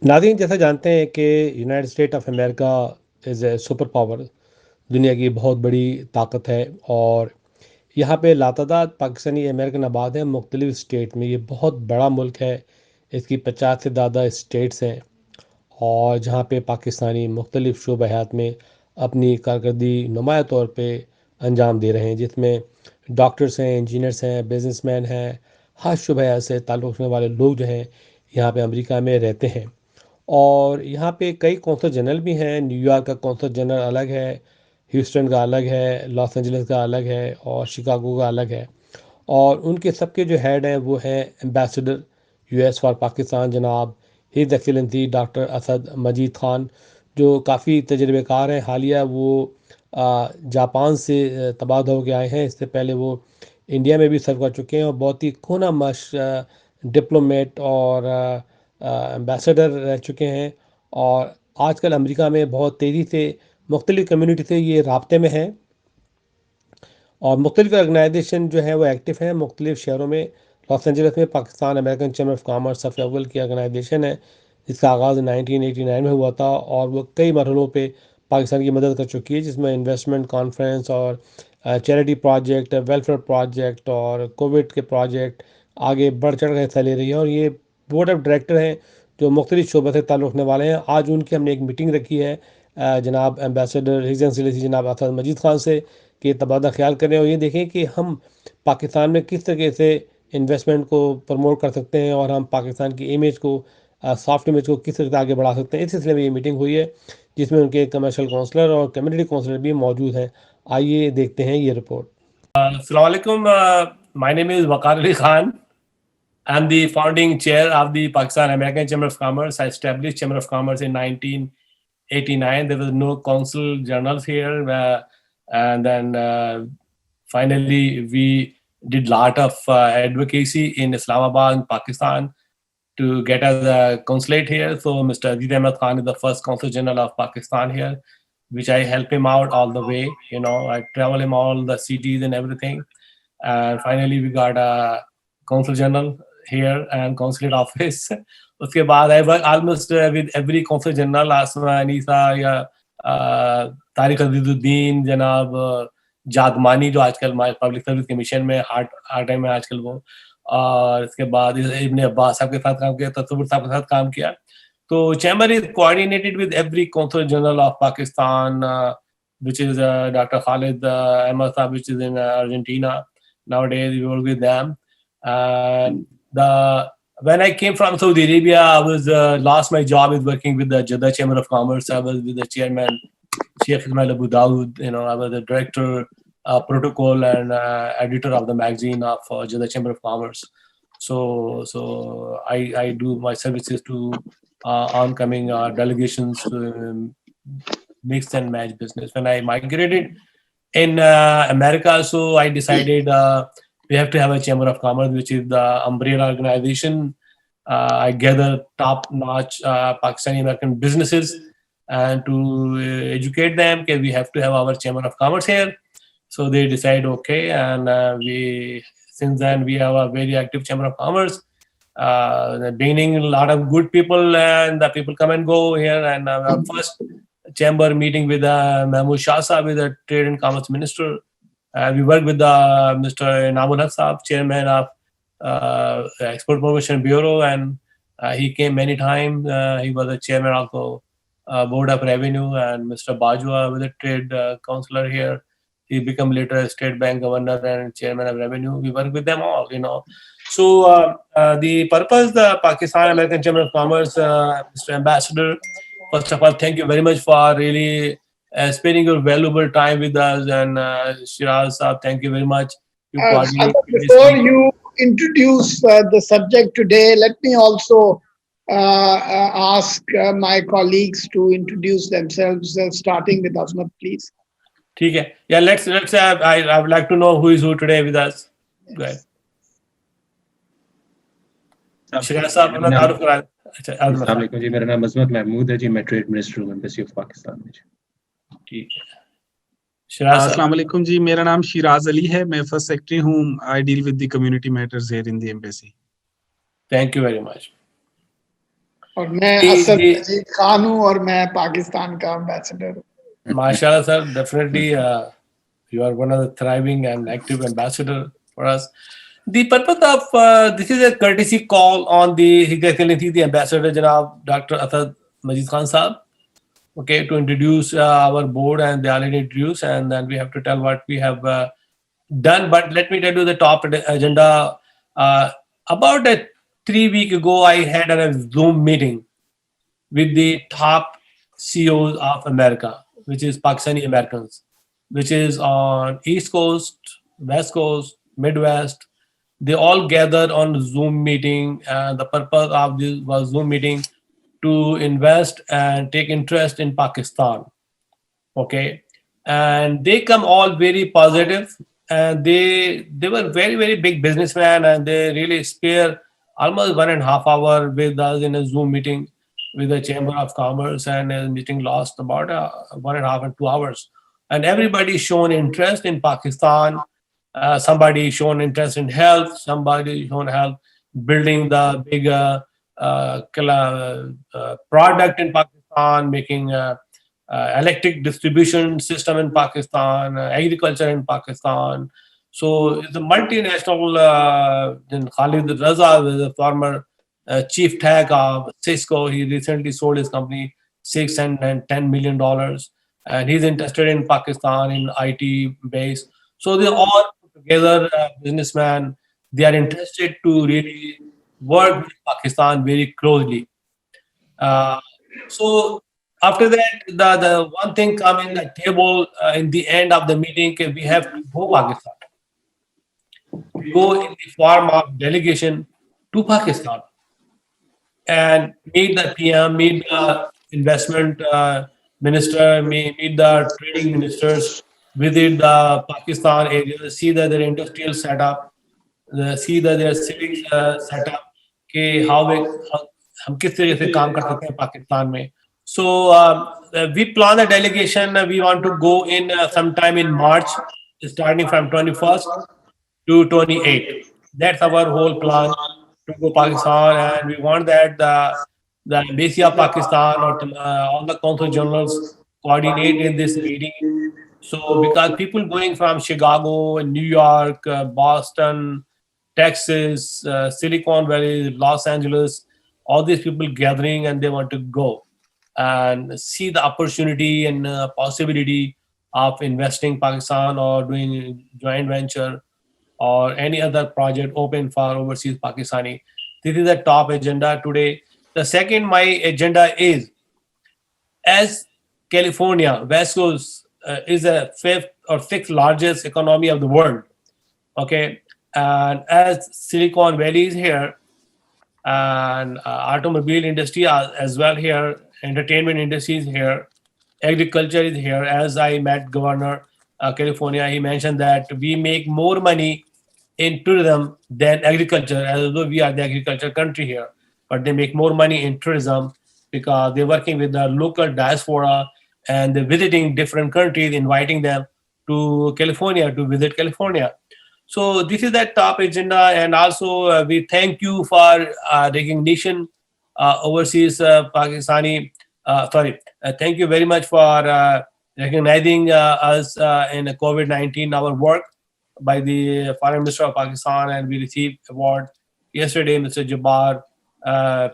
नाज़रीन, जैसा जानते हैं कि United state of America is a super power, दुनिया की बहुत बड़ी ताकत है। और यहाँ पे लातादाद पाकिस्तानी अमेरिकन आबाद हैं मुख्तलिफ़ स्टेट में। ये बहुत बड़ा मुल्क है, इसकी 50 से ज़्यादा स्टेट्स हैं। और जहाँ पे पाकिस्तानी मुख्तलिफ़ शोबा हयात में अपनी कारकर्दगी नुमाया तौर पे अंजाम दे रहे हैं, जिसमें डॉक्टर्स हैं, इंजीनियर्स हैं, बिजनेसमैन हैं। हर शोबा हयात से ताल्लुक़ रखने वाले लोग जो हैं यहाँ पे अमेरिका में रहते हैं। और यहाँ पे कई कौंसल जनरल भी हैं। न्यूयॉर्क का कौंसल जनरल अलग है, ह्यूस्टन का अलग है, लॉस एंजलिस का अलग है और शिकागो का अलग है। और उनके सबके जो हेड हैं वो हैं एम्बेसडर यूएस फॉर पाकिस्तान जनाब हिज एक्सीलेंसी डॉक्टर असद मजीद ख़ान, जो काफ़ी तजर्बेकार हैं। हालिया वो जापान से तबादला होकर आए हैं। इससे पहले वो इंडिया में भी सर्व कर चुके हैं और बहुत ही खूना मश डिप्लोमेट और एम्बेसडर रह चुके हैं। और आजकल अमेरिका में बहुत तेज़ी से मुख्तलिफ़ कम्युनिटी से ये राब्ते में हैं। और मुख्तलिफ़ ऑर्गेनाइजेशन जो है वो एक्टिव हैं मुख्तलिफ़ शहरों में। लॉस एंजलिस में Pakistan American chamber of commerce सफ़ अव्वल की ऑर्गेनाइजेशन है, जिसका आगाज़ 1989 में हुआ था और वो कई मरहलों पे पाकिस्तान की मदद कर चुकी है, जिसमें इन्वेस्टमेंट कॉन्फ्रेंस और चैरिटी प्रोजेक्ट, वेलफेयर प्रोजेक्ट और कोविड के प्रोजेक्ट आगे बढ़ चढ़ कर हिस्सा ले रही है। और ये बोर्ड ऑफ डायरेक्टर हैं जो मुख्तलिफ़ शोबे से ताल्लुक़ रखने वाले हैं। आज उनकी हमने एक मीटिंग रखी है जनाब एम्बेसडर हिज एक्सीलेंसी जनाब असद मजीद ख़ान से, कि तबादला ख्याल करें और ये देखें कि हम पाकिस्तान में किस तरीके से इन्वेस्टमेंट को प्रमोट कर सकते हैं और हम पाकिस्तान की इमेज को, सॉफ्ट इमेज को किस तरीके से आगे बढ़ा सकते हैं। इस सिलसिले में ये मीटिंग हुई है, जिसमें उनके कमर्शियल काउंसलर और कम्युनिटी काउंसलर भी मौजूद हैं। आइए देखते हैं ये report. Assalamu alaikum. My name is Waqar Ali Khan. I'm the founding chair of the Pakistan American Chamber of Commerce. I established Chamber of Commerce in 1989. There was no consul generals here, and then finally we did lot of advocacy in Islamabad, Pakistan, to get us a consulate here. So Mr. Aziz Ahmed Khan is the first consul general of Pakistan here, which I help him out all the way. I travel him all the cities and everything. And finally, we got a consul general here and consulate office. उसके बाद I work almost with every consul general, आसमा अनीसा या तारिक अजीजुद्दीन, जनाब जागमानी जो आजकल public service commission में heart time में आजकल वो, और इसके बाद इब्न अब्बास साहब के साथ काम किया, तसव्वुर साहब के साथ काम किया. So chamber is coordinated with every consul general of Pakistan, which is Dr. Khalid Ahmad Saab, which is in Argentina. Nowadays we work with them. When I came from Saudi Arabia, I was lost my job with working with the Jeddah Chamber of Commerce. I was with the chairman, Sheikh Ismail Abu Dawood. I was the director, protocol, and editor of the magazine of Jeddah Chamber of Commerce. So I do my services to oncoming delegations to mix and match business. When I migrated in America, so I decided we have to have a Chamber of Commerce, which is the umbrella organization. I gather top-notch Pakistani American businesses and to educate them, okay, we have to have our Chamber of Commerce here. So they decide, okay, and since then we have a very active Chamber of Commerce. Bringing a lot of good people, and the people come and go here. And our first chamber meeting with Mahmood Shah Saab, with the Trade and Commerce Minister. We work with Mr. Namul Haq Saab, Chairman of Export Promotion Bureau, and he came many times. He was the Chairman of the Board of Revenue, and Mr. Bajwa, with the Trade Counselor here. He became later State Bank Governor and Chairman of Revenue. We work with them all, So the purpose, the Pakistan American Chamber of Commerce, Mr. Ambassador, first of all, thank you very much for really spending your valuable time with us. And Shiraz Saab, thank you very much. Before you introduce the subject today, let me also ask my colleagues to introduce themselves, starting with Azmat, please. Okay. Yeah, let's have, I would like to know who is who today with us. Go ahead. Siraj साहब अपना तारुफ करा। अच्छा, अस्सलाम वालेकुम जी, मेरा नाम अजमत महमूद है जी, मैं ट्रेड मिनिस्टर हूं एम्बेसी ऑफ पाकिस्तान में जी। ठीक है। शिराज साहब। अस्सलाम वालेकुम जी, मेरा नाम शिराज अली है, मैं फर्स्ट सेक्रेटरी हूं। I deal with the community matters here in the embassy. Thank you very much. और मैं असद मजीद खान हूँ और मैं पाकिस्तान का एम्बेसडर हूँ. Mashallah, sir, definitely you are one of the thriving and active ambassador for us. The purpose of this is a courtesy call on the His Excellency, the Ambassador Janab Dr. Asad Majid Khan Saab, okay, to introduce our board, and they already introduced, and then we have to tell what we have done. But let me tell you the top agenda. About 3 weeks ago, I had a Zoom meeting with the top CEOs of America, which is Pakistani Americans, which is on East Coast, West Coast, Midwest. They all gathered on Zoom meeting, and the purpose of this was Zoom meeting to invest and take interest in Pakistan. Okay, and they come all very positive, and they were very big businessmen, and they really spare almost 1.5 hour with us in a Zoom meeting with the Chamber of Commerce, and the meeting lost about 1.5 and 2 hours, and everybody shown interest in Pakistan. Somebody shown interest in health, somebody shown health building the big product in Pakistan, making electric distribution system in Pakistan, agriculture in Pakistan. So it's a multinational. Then Khalid Raza, the former chief tech of Cisco, he recently sold his company $610 million, and he's interested in Pakistan in IT base. So they all put together businessmen. They are interested to really work with Pakistan very closely. So after that, the one thing come in the table in the end of the meeting, we have to go Pakistan. We go in the form of delegation to Pakistan and meet the PM, meet the investment minister, meet the trading ministers, visit the Pakistan area, see that their industrial setup, see that their civic setup, कि हम किस तरीके से काम कर सकते हैं पाकिस्तान में. So we plan a delegation. We want to go in sometime in March, starting from 21st to 28th. That's our whole plan to go Pakistan, and we want that the embassy of Pakistan or all the consul generals coordinate in this meeting. So because people going from Chicago, New York, Boston, Texas, Silicon Valley, Los Angeles, all these people gathering, and they want to go and see the opportunity and possibility of investing Pakistan or doing joint venture or any other project open for overseas Pakistani. This is the top agenda today. The second, my agenda is, as California, West Coast is the fifth or sixth largest economy of the world. Okay, and as Silicon Valley is here, and automobile industry as well here, entertainment industry is here, agriculture is here. As I met Governor California, he mentioned that we make more money in tourism than agriculture, although we are the agriculture country here, but they make more money in tourism because they're working with the local diaspora and they're visiting different countries, inviting them to California to visit California. So this is that top agenda, and also we thank you for recognition overseas Pakistani. Thank you very much for recognizing us in COVID-19 our work by the Foreign Minister of Pakistan, and we received award yesterday. Mr. Jabbar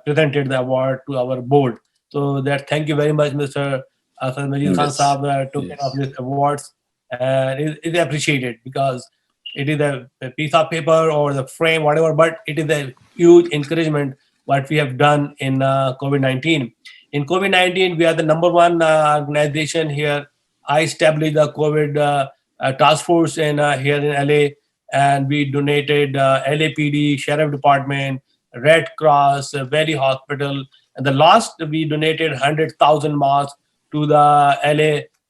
presented the award to our board. So that thank you very much, Mr. Asad Majid Khan Saab, took care of these awards, and it is appreciated because it is a piece of paper or the frame, whatever, but it is a huge encouragement what we have done in COVID-19. In COVID-19, we are the number one organization here. I established the COVID task force in here in LA, and we donated LAPD, Sheriff Department, Red Cross, Valley Hospital, and the last we donated 100,000 masks to the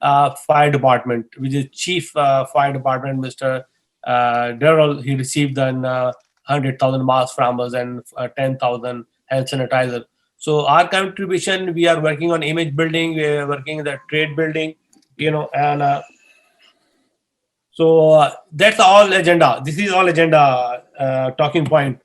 LA Fire Department, which is Chief Fire Department, Mr. Daryl. He received then 100,000 masks from us and 10,000 hand sanitizer. So our contribution, we are working on image building, we are working in the trade building, and so that's all agenda. This is all agenda talking point.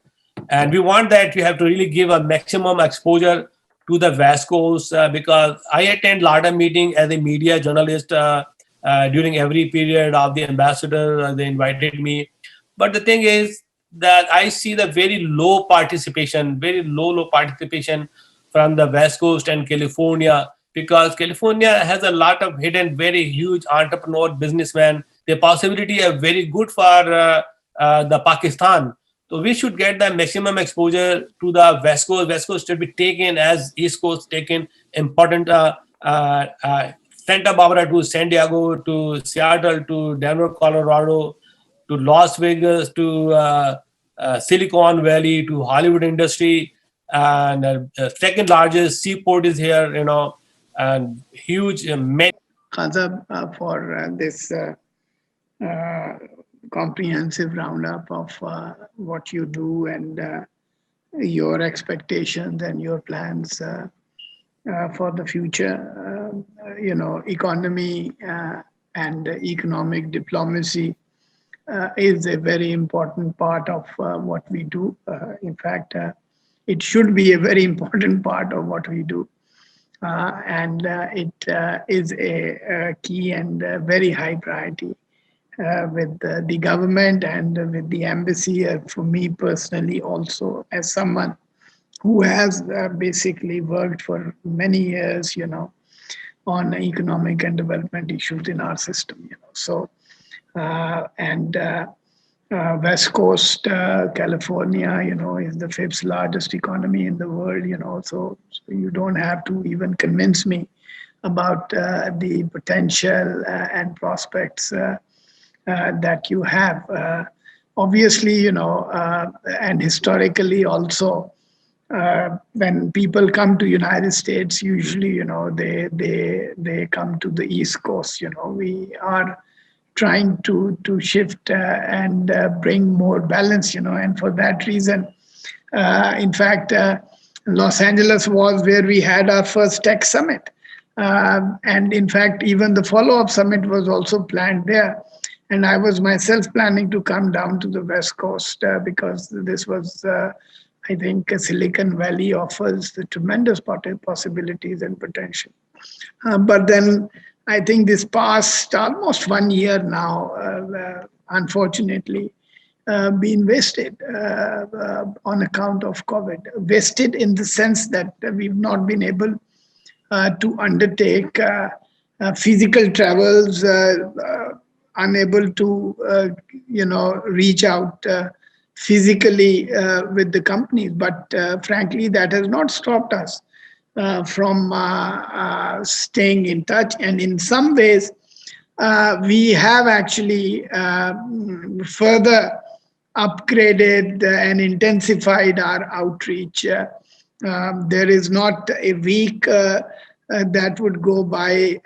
And we want that you have to really give a maximum exposure to the West Coast because I attend a lot of meetings as a media journalist during every period of the ambassador. They invited me. But the thing is that I see the very low participation, very low participation from the West Coast and California, because California has a lot of hidden, very huge entrepreneur businessmen. The possibility are very good for the Pakistan. So we should get the maximum exposure to the West Coast. West Coast should be taken as East Coast taken important Santa Barbara to San Diego to Seattle to Denver, Colorado to Las Vegas to Silicon Valley to Hollywood industry, and second largest seaport is here, and huge. Khazab, for this comprehensive roundup of what you do and your expectations and your plans for the future. Economy and economic diplomacy is a very important part of what we do. In fact, it should be a very important part of what we do. And it is a key and very high priority with the government and with the embassy. For me personally, also as someone who has basically worked for many years, on economic and development issues in our system, So, West Coast, California, is the fifth largest economy in the world, so you don't have to even convince me about the potential and prospects that you have. Obviously, and historically also, when people come to United States, usually, they come to the East Coast. We are trying to shift and bring more balance, and for that reason, in fact, Los Angeles was where we had our first tech summit. And in fact, even the follow-up summit was also planned there. And I was myself planning to come down to the West Coast because this was, I think, Silicon Valley offers the tremendous possibilities and potential. But then I think this past almost 1 year now, unfortunately, been wasted on account of COVID. Wasted in the sense that we've not been able to undertake physical travels, unable to, reach out physically with the companies. But frankly, that has not stopped us from staying in touch. And in some ways, we have actually further upgraded and intensified our outreach. There is not a week that would go by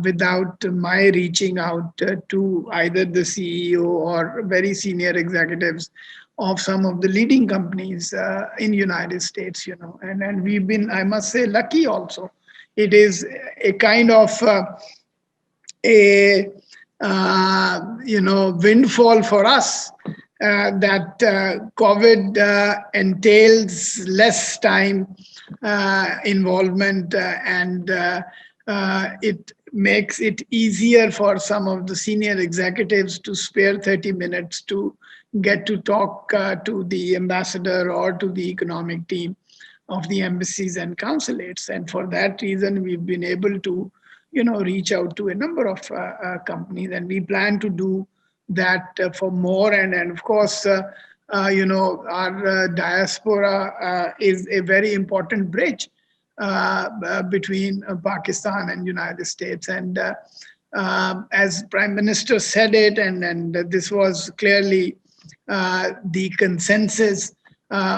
without my reaching out to either the CEO or very senior executives of some of the leading companies in United States, and we've been, I must say, lucky also. It is a kind of windfall for us that COVID entails less time involvement and it makes it easier for some of the senior executives to spare 30 minutes to get to talk to the ambassador or to the economic team of the embassies and consulates. And for that reason, we've been able to, reach out to a number of companies, and we plan to do that for more. And of course, our diaspora is a very important bridge between Pakistan and United States. And as Prime Minister said it, and this was clearly the consensus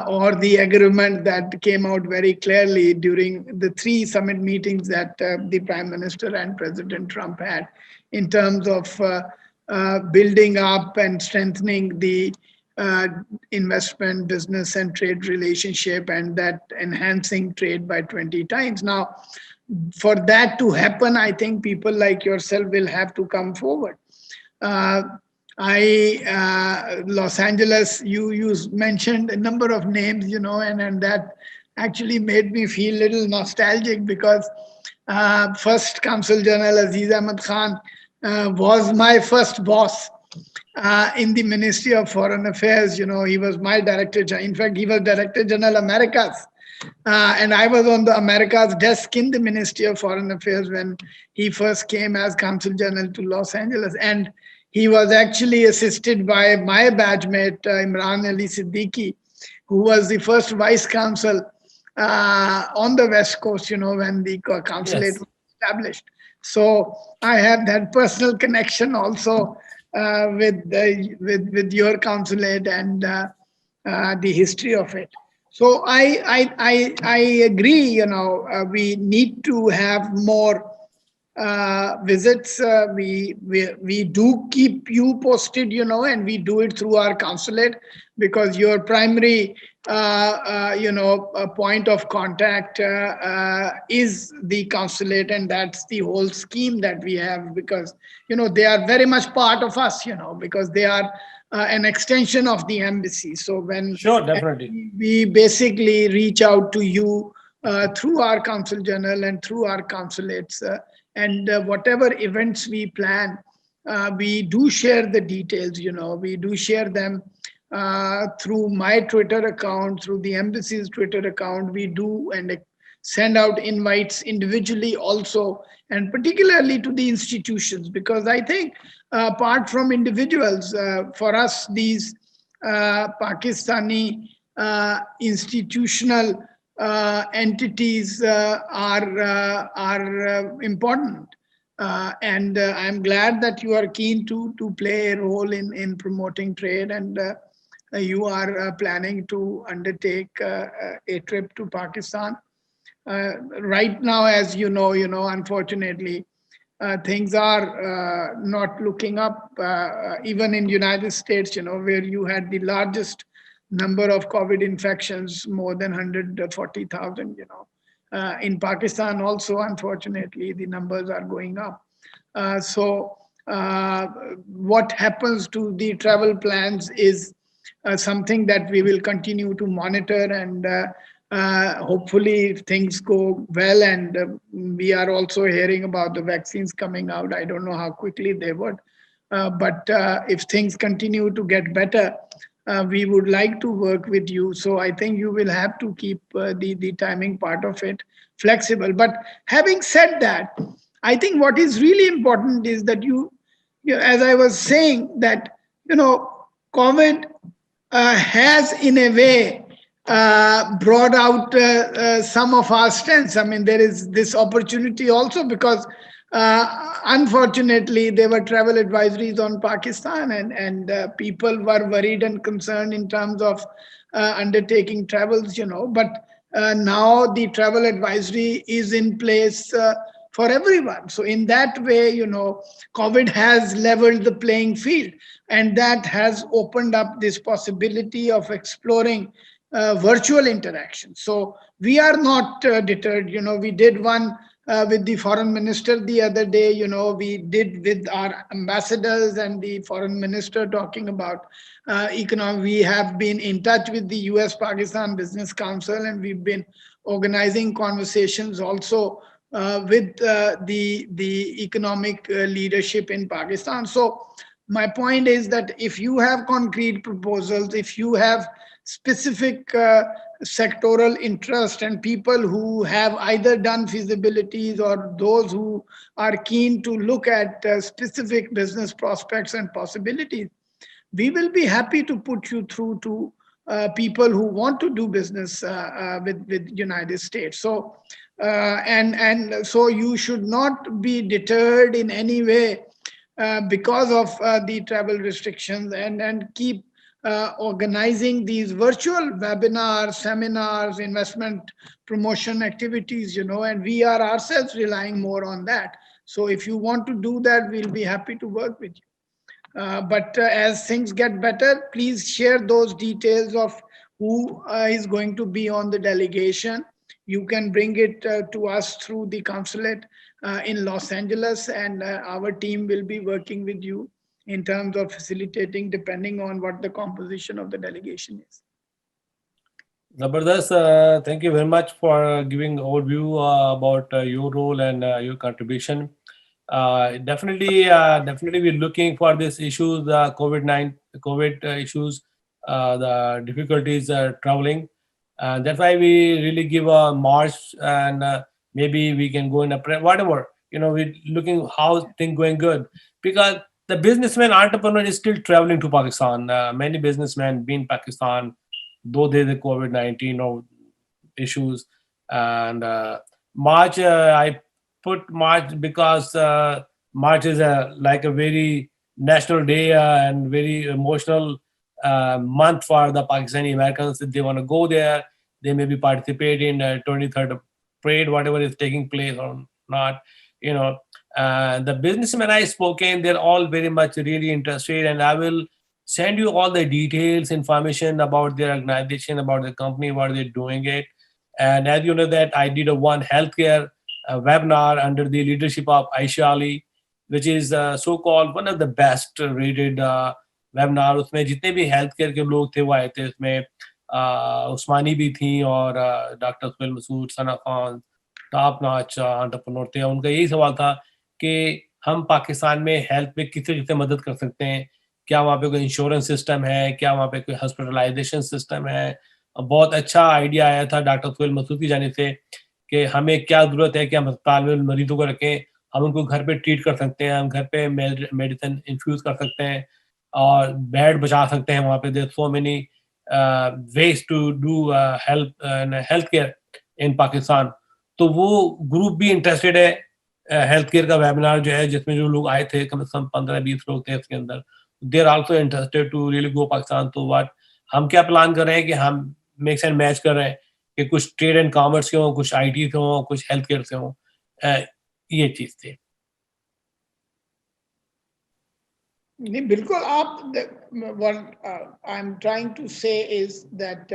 or the agreement that came out very clearly during the 3 summit meetings that the Prime Minister and President Trump had in terms of building up and strengthening the investment, business and trade relationship, and that enhancing trade by 20 times. Now, for that to happen, I think people like yourself will have to come forward. Los Angeles, you mentioned a number of names, and that actually made me feel a little nostalgic because first Consul General Aziz Ahmad Khan was my first boss in the Ministry of Foreign Affairs. You know, he was my director. In fact, he was Director General Americas. And I was on the Americas desk in the Ministry of Foreign Affairs when he first came as Consul General to Los Angeles. And he was actually assisted by my badge mate, Imran Ali Siddiqui, who was the first vice consul on the West Coast, you know, when the consulate Yes. was established. So I have that personal connection also with your consulate and the history of it. So I agree. You know, we need to have more visits. We do keep you posted, you know, and we do it through our consulate because your primary point of contact is the consulate, and that's the whole scheme that we have, because you know they are very much part of us, you know, because they are an extension of the embassy. So when Sure, definitely. we basically reach out to you through our consul general and through our consulates, and whatever events we plan, we do share the details. You know, we do share them through my Twitter account, through the embassy's Twitter account. We do and send out invites individually also, and particularly to the institutions, because I think apart from individuals, for us, these Pakistani institutional entities are important. And I'm glad that you are keen to play a role in promoting trade, and you are planning to undertake a trip to Pakistan. Right now, as you know, unfortunately, things are not looking up. Even in United States, you know, where you had the largest number of COVID infections, more than 140,000, you know. In Pakistan also, unfortunately, the numbers are going up. So what happens to the travel plans is something that we will continue to monitor, and hopefully if things go well, and we are also hearing about the vaccines coming out. I don't know how quickly they would, but if things continue to get better, we would like to work with you. So I think you will have to keep the timing part of it flexible. But having said that, I think what is really important is that as I was saying, that you know, COVID has in a way brought out some of our strengths. I mean, there is this opportunity also because unfortunately there were travel advisories on Pakistan, and people were worried and concerned in terms of undertaking travels, you know. But now the travel advisory is in place for everyone. So in that way, you know, COVID has leveled the playing field, and that has opened up this possibility of exploring virtual interaction. So we are not deterred. You know, we did one with the foreign minister the other day. You know, we did with our ambassadors and the foreign minister talking about economy. We have been in touch with the US Pakistan Business Council, and we've been organizing conversations also with the economic leadership in Pakistan. So my point is that if you have concrete proposals, if you have specific sectoral interest, and people who have either done feasibilities or those who are keen to look at specific business prospects and possibilities, we will be happy to put you through to people who want to do business with United States. So and so you should not be deterred in any way because of the travel restrictions, and keep organizing these virtual webinars, seminars, investment promotion activities, you know, and we are ourselves relying more on that. So if you want to do that, we'll be happy to work with you. But as things get better, please share those details of who is going to be on the delegation. You can bring it to us through the consulate in Los Angeles, and our team will be working with you in terms of facilitating, depending on what the composition of the delegation is. Zabardast, thank you very much for giving overview about your role and your contribution. Definitely, we're looking for these issues, COVID issues, the difficulties traveling. That's why we really give a march, and maybe we can go in a whatever. We're looking how things going good, because the businessman entrepreneur is still traveling to Pakistan. Many businessmen been in Pakistan, though there's the COVID-19 or issues. And March, I put March because March is like a very national day and very emotional month for the Pakistani Americans. If they want to go there, they maybe participate in 23rd parade, whatever is taking place or not. You know, the businessmen I spoken, they're all very much really interested, and I will send you all the details, information about their organization, about the company, what they're doing it. And as you know that I did a one healthcare webinar under the leadership of Aisha Ali, which is so-called one of the best rated webinar. उसमें जितने भी health care के लोग थे वो आए थे. उसमें उस्मानी भी थी और doctor Suhail Masood, Sana Khan, top notch entrepreneur थे. उनका यही सवाल था कि हम पाकिस्तान में हेल्थ में किसे किसे मदद कर सकते हैं. क्या वहाँ पे कोई इंश्योरेंस सिस्टम है, क्या वहाँ पे कोई हॉस्पिटलाइजेशन सिस्टम है. बहुत अच्छा आइडिया आया था डॉक्टर सुहेल मसूद की जानिब से कि हमें क्या ज़रूरत है कि हम अस्पताल में मरीजों को रखें, हम उनको घर पे ट्रीट कर सकते हैं, हम घर पे मेडिसिन इन्फ्यूज़ कर सकते हैं और बेड बचा सकते हैं वहाँ पे. There so many ways to do health care in Pakistan. तो वो ग्रुप भी इंटरेस्टेड है हेल्थ केयर का वेबिनार जो है, जिसमें जो लोग आए थे कम से कम 15-20 लोग थे इसके अंदर. They are also interested to really go Pakistan. तो व्हाट हम क्या प्लान कर रहे हैं कि हम मिक्स एंड मैच कर रहे हैं कि कुछ ट्रेड एंड कॉमर्स के हों, कुछ आईटी से हों, कुछ हेल्थ केयर से हों. ये चीज़ थी. नहीं, बिल्कुल आप what I'm trying to say is that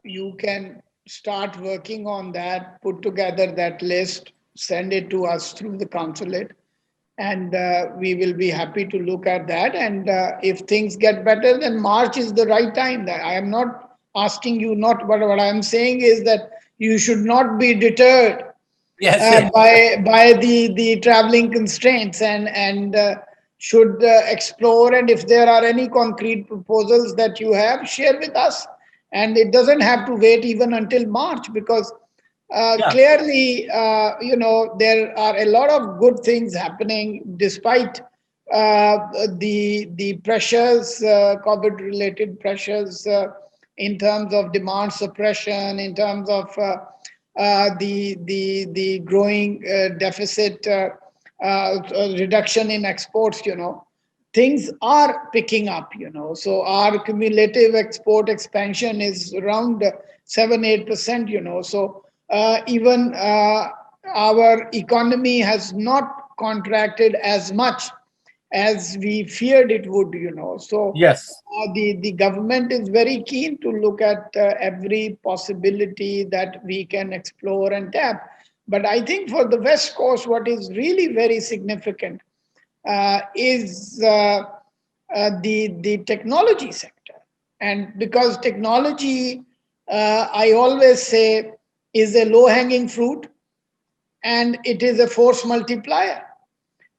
you can start working on that, put together that list, send it to us through the consulate, and we will be happy to look at that. And if things get better, then March is the right time. That I am not asking you not, but what I am saying is that you should not be deterred Yes, yes. by the traveling constraints, and should explore. And if there are any concrete proposals that you have, share with us. And it doesn't have to wait even until March, because Yeah. clearly, there are a lot of good things happening despite the pressures, COVID-related pressures, in terms of demand suppression, in terms of the growing deficit, reduction in exports. Things are picking up. So our cumulative export expansion is around 7-8%. So even our economy has not contracted as much as we feared it would. So Yes. the government is very keen to look at every possibility that we can explore and tap. But I think for the West Coast, what is really very significant is the technology sector. And because technology, I always say, is a low-hanging fruit, and it is a force multiplier.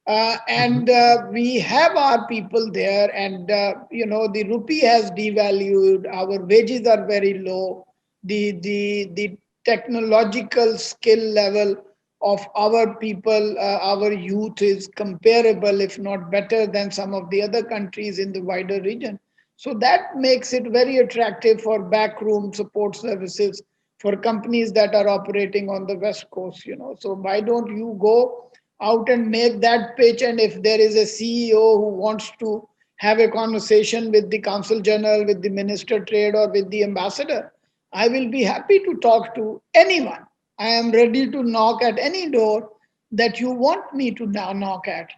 And we have our people there, and the rupee has devalued. Our wages are very low. The technological skill level of our people, our youth, is comparable, if not better, than some of the other countries in the wider region. So that makes it very attractive for backroom support services for companies that are operating on the West Coast. So why don't you go out and make that pitch? And if there is a CEO who wants to have a conversation with the Consul General, with the Minister of Trade, or with the ambassador, I will be happy to talk to anyone. I am ready to knock at any door that you want me to now knock at,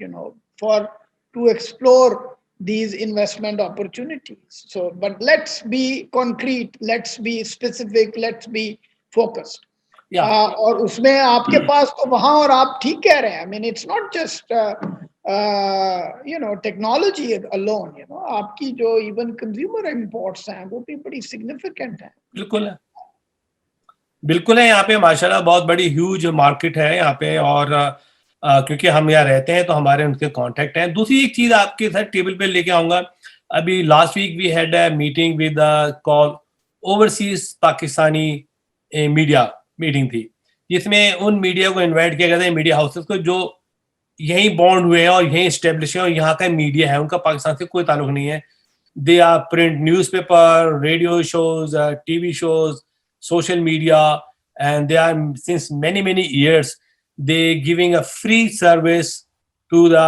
for to explore these investment opportunities. So, but let's be concrete, let's be specific, let's be focused. Yeah. और उसमें आपके पास तो वहाँ, और आप ठीक कह रहे हैं. I mean, it's not just technology alone. आपकी जो even consumer imports हैं वो भी बड़ी significant हैं. बिल्कुल है. बिल्कुल है, यहाँ पे माशाल्लाह बहुत बड़ी ह्यूज मार्केट है यहाँ पे, और क्योंकि हम यहाँ रहते हैं तो हमारे उनके कांटेक्ट हैं। दूसरी एक चीज आपके साथ टेबल पे लेके आऊंगा, अभी last week we had a meeting with call overseas Pakistani media meeting थी, जिसमें उन मीडिया को इनवाइट किया गया था, मीडिया हाउसेस को जो यहीं बॉन्ड हुए हैं और यहीं स्टेब्लिश है और यहाँ का मीडिया है, उनका पाकिस्तान से कोई ताल्लुक नहीं है। They are print newspaper, radio shows, TV shows, social media, and they are since many years they giving a free service to the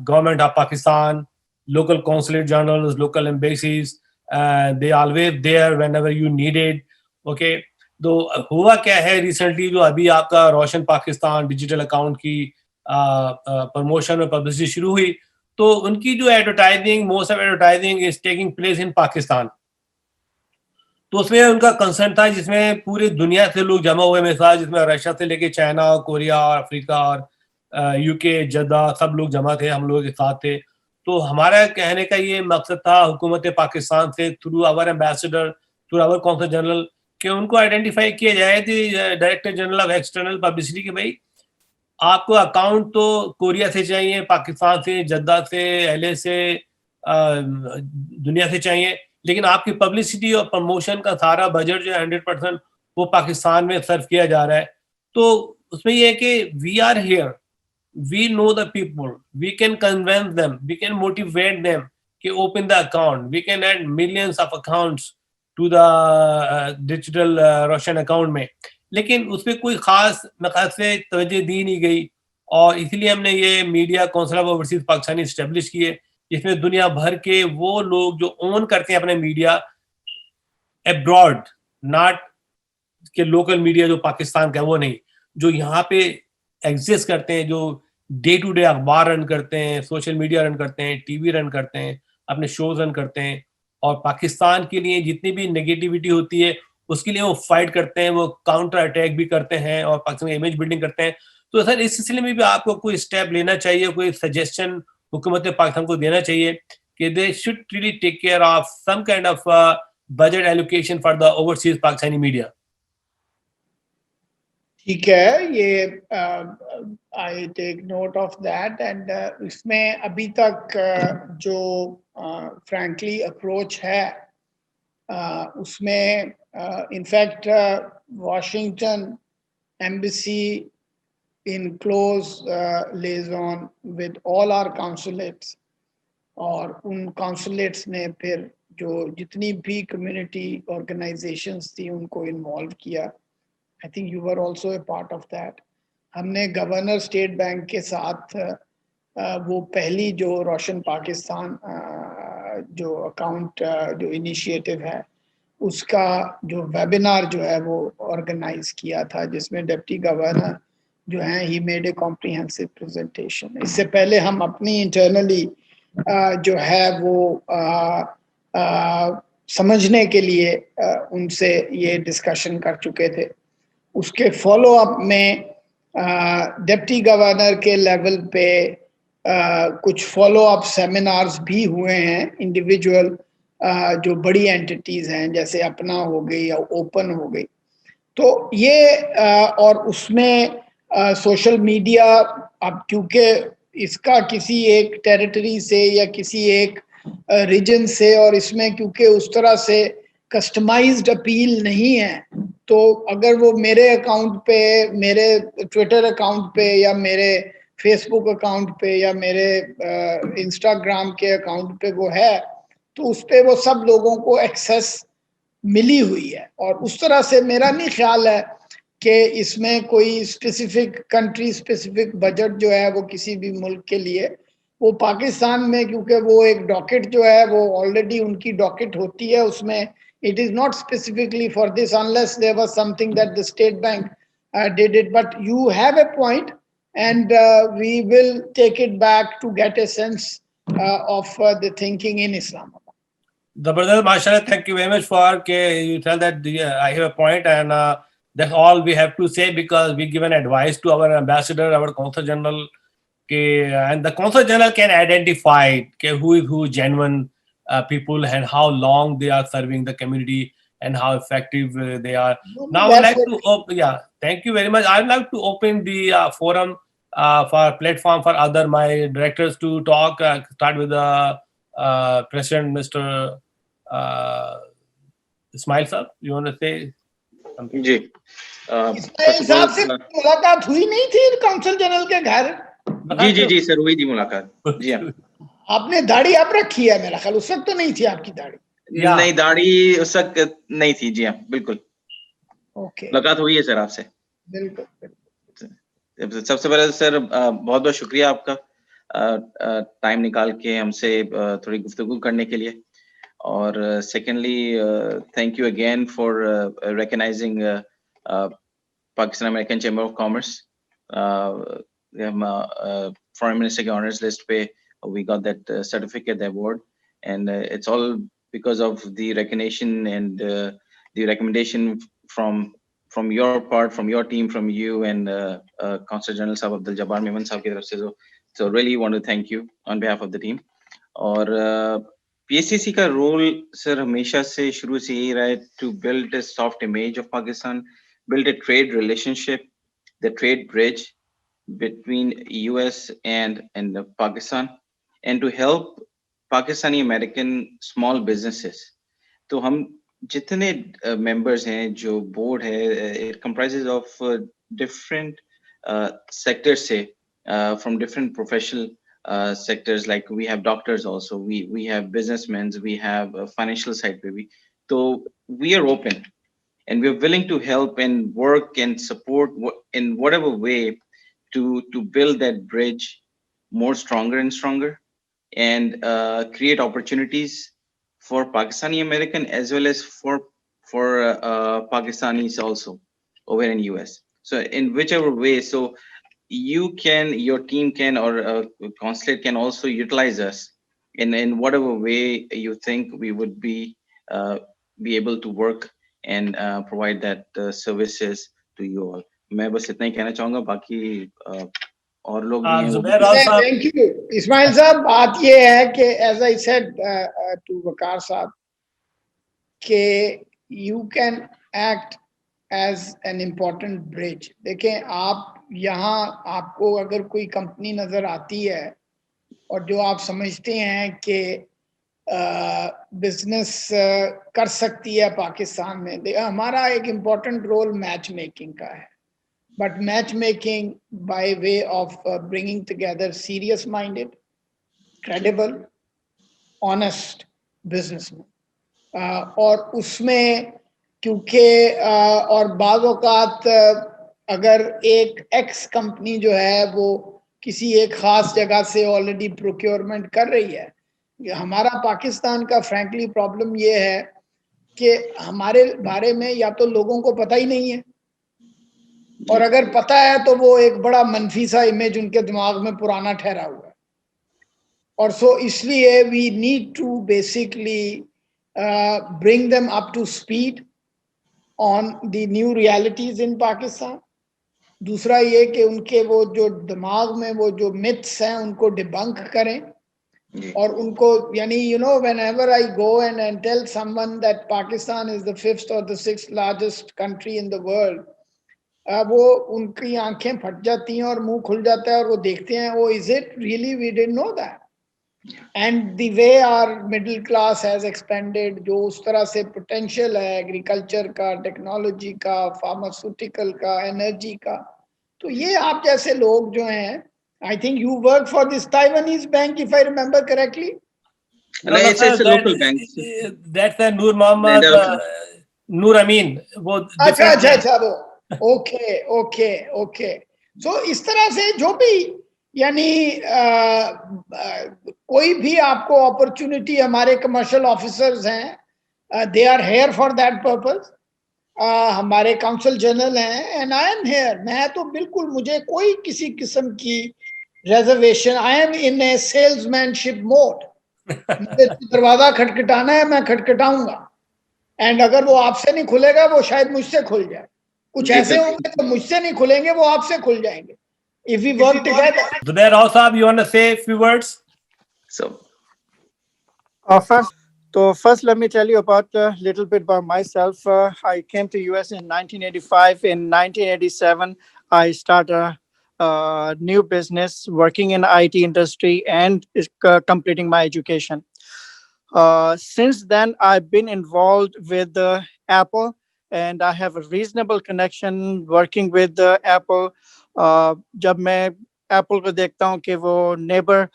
government of Pakistan, local consulate generals, local embassies. They always there whenever you need it. Okay, तो हुआ क्या है recently, जो अभी आपका रोशन Pakistan digital account की promotion और publicity शुरू हुई, तो उनकी जो advertising, most of advertising is taking place in Pakistan. तो उसमें उनका कंसर्न था, जिसमें पूरी दुनिया से लोग जमा हुए मेरे साथ, जिसमें रशिया से लेके चाइना, कोरिया और अफ्रीका और यूके, जद्दा, सब लोग जमा थे, हम लोगों के साथ थे। तो हमारा कहने का ये मकसद था हुकूमत पाकिस्तान से, through our ambassador, through our consul general, कि उनको आइडेंटिफाई किया जाए कि director general of external publicity, कि भाई आपको अकाउंट तो कोरिया से चाहिए, पाकिस्तान से, जद्दा से, एलए से, दुनिया से चाहिए, लेकिन आपकी पब्लिसिटी और प्रमोशन का सारा बजट जो है 100% वो पाकिस्तान में सर्व किया जा रहा है। तो उसमें ये है कि we are here, we know the people, we can convince them, we can motivate them कि open the account, we can add millions of accounts to the digital Roshan account में, लेकिन उसमें कोई खास नकात से तवज्जो दी नहीं गई। और इसलिए हमने ये media council of overseas Pakistani establish किए, जिसमें दुनिया भर के वो लोग जो ओन करते हैं अपने मीडिया अब्रॉड, नॉट के लोकल मीडिया जो पाकिस्तान का है वो नहीं, जो यहाँ पे एग्जिस्ट करते हैं, जो डे टू डे अखबार रन करते हैं, सोशल मीडिया रन करते हैं, टीवी रन करते हैं, अपने शोज रन करते हैं, और पाकिस्तान के लिए जितनी भी नेगेटिविटी होती है उसके लिए वो फाइट करते हैं, वो काउंटर अटैक भी करते हैं और पाकिस्तान इमेज बिल्डिंग करते हैं। तो सर इस सिलसिले में भी आपको कोई स्टेप लेना चाहिए, कोई सजेशन हुकूमत पाकिस्तान को देना चाहिए कि they should really take care of some kind of budget allocation for the overseas Pakistani media. ठीक है, ये I take note of that, and इसमें अभी तक जो फ्रैंकली अप्रोच है उसमें in fact Washington embassy in close liaison with all our consulates, और उन consulates ने फिर जो जितनी भी community organizations थी उनको involve किया। I think you were also a part of that. हमने गवर्नर स्टेट बैंक के साथ वो पहली जो रोशन पाकिस्तान जो अकाउंट जो इनिशिएटिव है उसका जो वेबिनार जो है वो ऑर्गेनाइज किया था, जिसमें डिप्टी गवर्नर जो है he made a comprehensive presentation. इससे पहले हम अपनी इंटरनली जो है वो समझने के लिए उनसे ये डिस्कशन कर चुके थे। उसके फॉलो अप में डिप्टी गवर्नर के लेवल पे कुछ फॉलो अप सेमिनार्स भी हुए हैं, इंडिविजुअल जो बड़ी एंटिटीज हैं जैसे अपना हो गई या ओपन हो गई। तो ये और उसमें सोशल मीडिया, अब क्योंकि इसका किसी एक टेरिटरी से या किसी एक रीजन से, और इसमें क्योंकि उस तरह से कस्टमाइज्ड अपील नहीं है, तो अगर वो मेरे अकाउंट पे, मेरे ट्विटर अकाउंट पे या मेरे फेसबुक अकाउंट पे या मेरे इंस्टाग्राम के अकाउंट पे वो है, तो उस पे वो सब लोगों को एक्सेस मिली हुई है। और उस तरह से मेरा नहीं ख्याल है कि इसमें कोई स्पेसिफिक कंट्री स्पेसिफिक बजट जो है वो किसी भी मुल्क के लिए, वो पाकिस्तान में क्योंकि वो एक डॉकेट जो है वो ऑलरेडी उनकी डॉकेट होती है, उसमें it is not specifically for this unless there was something that the state bank did it. But you have a point, and we will take it back to get a sense of the thinking in Islamabad. Zabardast, mashallah, thank you very much for you tell that I have a point, and that's all we have to say, because we given advice to our ambassador, our consul general, and the consul general can identify who is who genuine people and how long they are serving the community. and how effective they are. No, Now I would that's like to thank you very much. I would like to open the forum for platform for other my directors to talk. Start with the President, Mr. Ismail sir. You want to say something? जी इस्माइल साहब से मुलाकात हुई नहीं थी council general के घर? जी sir हुई थी मुलाकात जी हाँ आपने दाढ़ी अब रखी है मेरा ख्याल, उस वक्त तो नहीं थी आपकी दाढ़ी। नहीं दाढ़ी उस वक्त नहीं थी जी हाँ बिल्कुल ओके मुलाकात हुई है सर आपसे बिल्कुल बिल्कुल। सबसे पहले सर बहुत बहुत शुक्रिया आपका टाइम निकाल के हमसे थोड़ी गुफ्तगू करने के लिए और secondly thank you again for recognising Pakistan American chamber of commerce foreign minister के ऑनर्स लिस्ट पे we got that certificate award and it's all because of the recognition and the recommendation from your part, from your team, from you and Consul General Sahab Abdul Jabbar Memon Sahab ki taraf se so really want to thank you on behalf of the team और PSCC का role sir हमेशा से शुरू से यही रहा है to build a soft image of Pakistan, build a trade relationship, the trade bridge between US and Pakistan and to help Pakistani American small businesses. तो हम जितने members हैं जो board है it comprises of different sectors से from different professional sectors like we have doctors also, we have businessmen, we have financial side पे भी तो we are open and we are willing to help and work and support in whatever way to build that bridge more stronger and stronger and create opportunities for Pakistani American as well as for Pakistanis also over in US. So in whichever way, so you can, your team can, or consulate can also utilize us in whatever way you think we would be able to work and provide that services to you all. मैं बस इतना ही कहना चाहूँगा बाकी और लोग भी हैं Zubair Raul साहब थैंक यू इस्माइल साहब। बात ये है कि as I said to Waqar साहब कि you can act as an important bridge. देखें आप यहाँ आपको अगर कोई कंपनी नजर आती है और जो आप समझते हैं कि बिजनेस कर सकती है पाकिस्तान में, हमारा एक इम्पोर्टेंट रोल मैच मेकिंग का है, but matchmaking by way of bringing together serious minded, credible, honest businessmen और उसमें क्योंकि और बाज़ औक़ात अगर एक एक्स कंपनी जो है वो किसी एक ख़ास जगह से ऑलरेडी प्रोक्योरमेंट कर रही है, हमारा पाकिस्तान का फ्रैंकली प्रॉब्लम ये है कि हमारे बारे में या तो लोगों को पता ही नहीं है और अगर पता है तो वो एक बड़ा मनफी सा इमेज उनके दिमाग में पुराना ठहरा हुआ है और सो इसलिए we need to basically bring them up to speed on the new realities in Pakistan. दूसरा ये कि उनके वो जो दिमाग में वो जो मिथ्स हैं उनको डिबंक करें और उनको यानी you know whenever I go and tell someone that Pakistan is the 5th or the 6th largest country in the world, वो उनकी आंखें फट जाती हैं और मुंह खुल जाता है और वो देखते हैं वो is it really we didn't know that and the way our middle class has expanded, जो उस तरह से पोटेंशियल है एग्रीकल्चर का, टेक्नोलॉजी का, फार्मास्यूटिकल का, एनर्जी का। तो ये आप जैसे लोग जो हैं, I think you work for this Taiwanese bank if I remember correctly. it's a local bank. That's the Noor Mohammed Noor Amin वो अच्छा वो ओके ओके ओके। सो इस तरह से जो भी यानी कोई भी आपको अपॉर्चुनिटी, हमारे कमर्शियल ऑफिसर्स हैं they are here for that purpose, हमारे काउंसिल जनरल हैं एंड आई एम हेयर। मैं तो बिल्कुल, मुझे कोई किसी किस्म की reservation, I am in a salesmanship mode. मुझे दरवाजा खटखटाना है, मैं खटखटाऊंगा एंड अगर वो आपसे नहीं खुलेगा वो शायद मुझसे खुल जाए। कुछ ऐसे होंगे तो मुझसे नहीं खुलेंगे, वो आपसे खुल जाएंगे if we work together. Zubair Raul साहब, you want to say a few words? So sir So first, let me tell you about a little bit about myself. I came to US in 1985. In 1987, I started a new business working in IT industry and completing my education. Since then, I've been involved with Apple, and I have a reasonable connection working with Apple. जब मैं Apple को देखता हूँ कि वो neighbour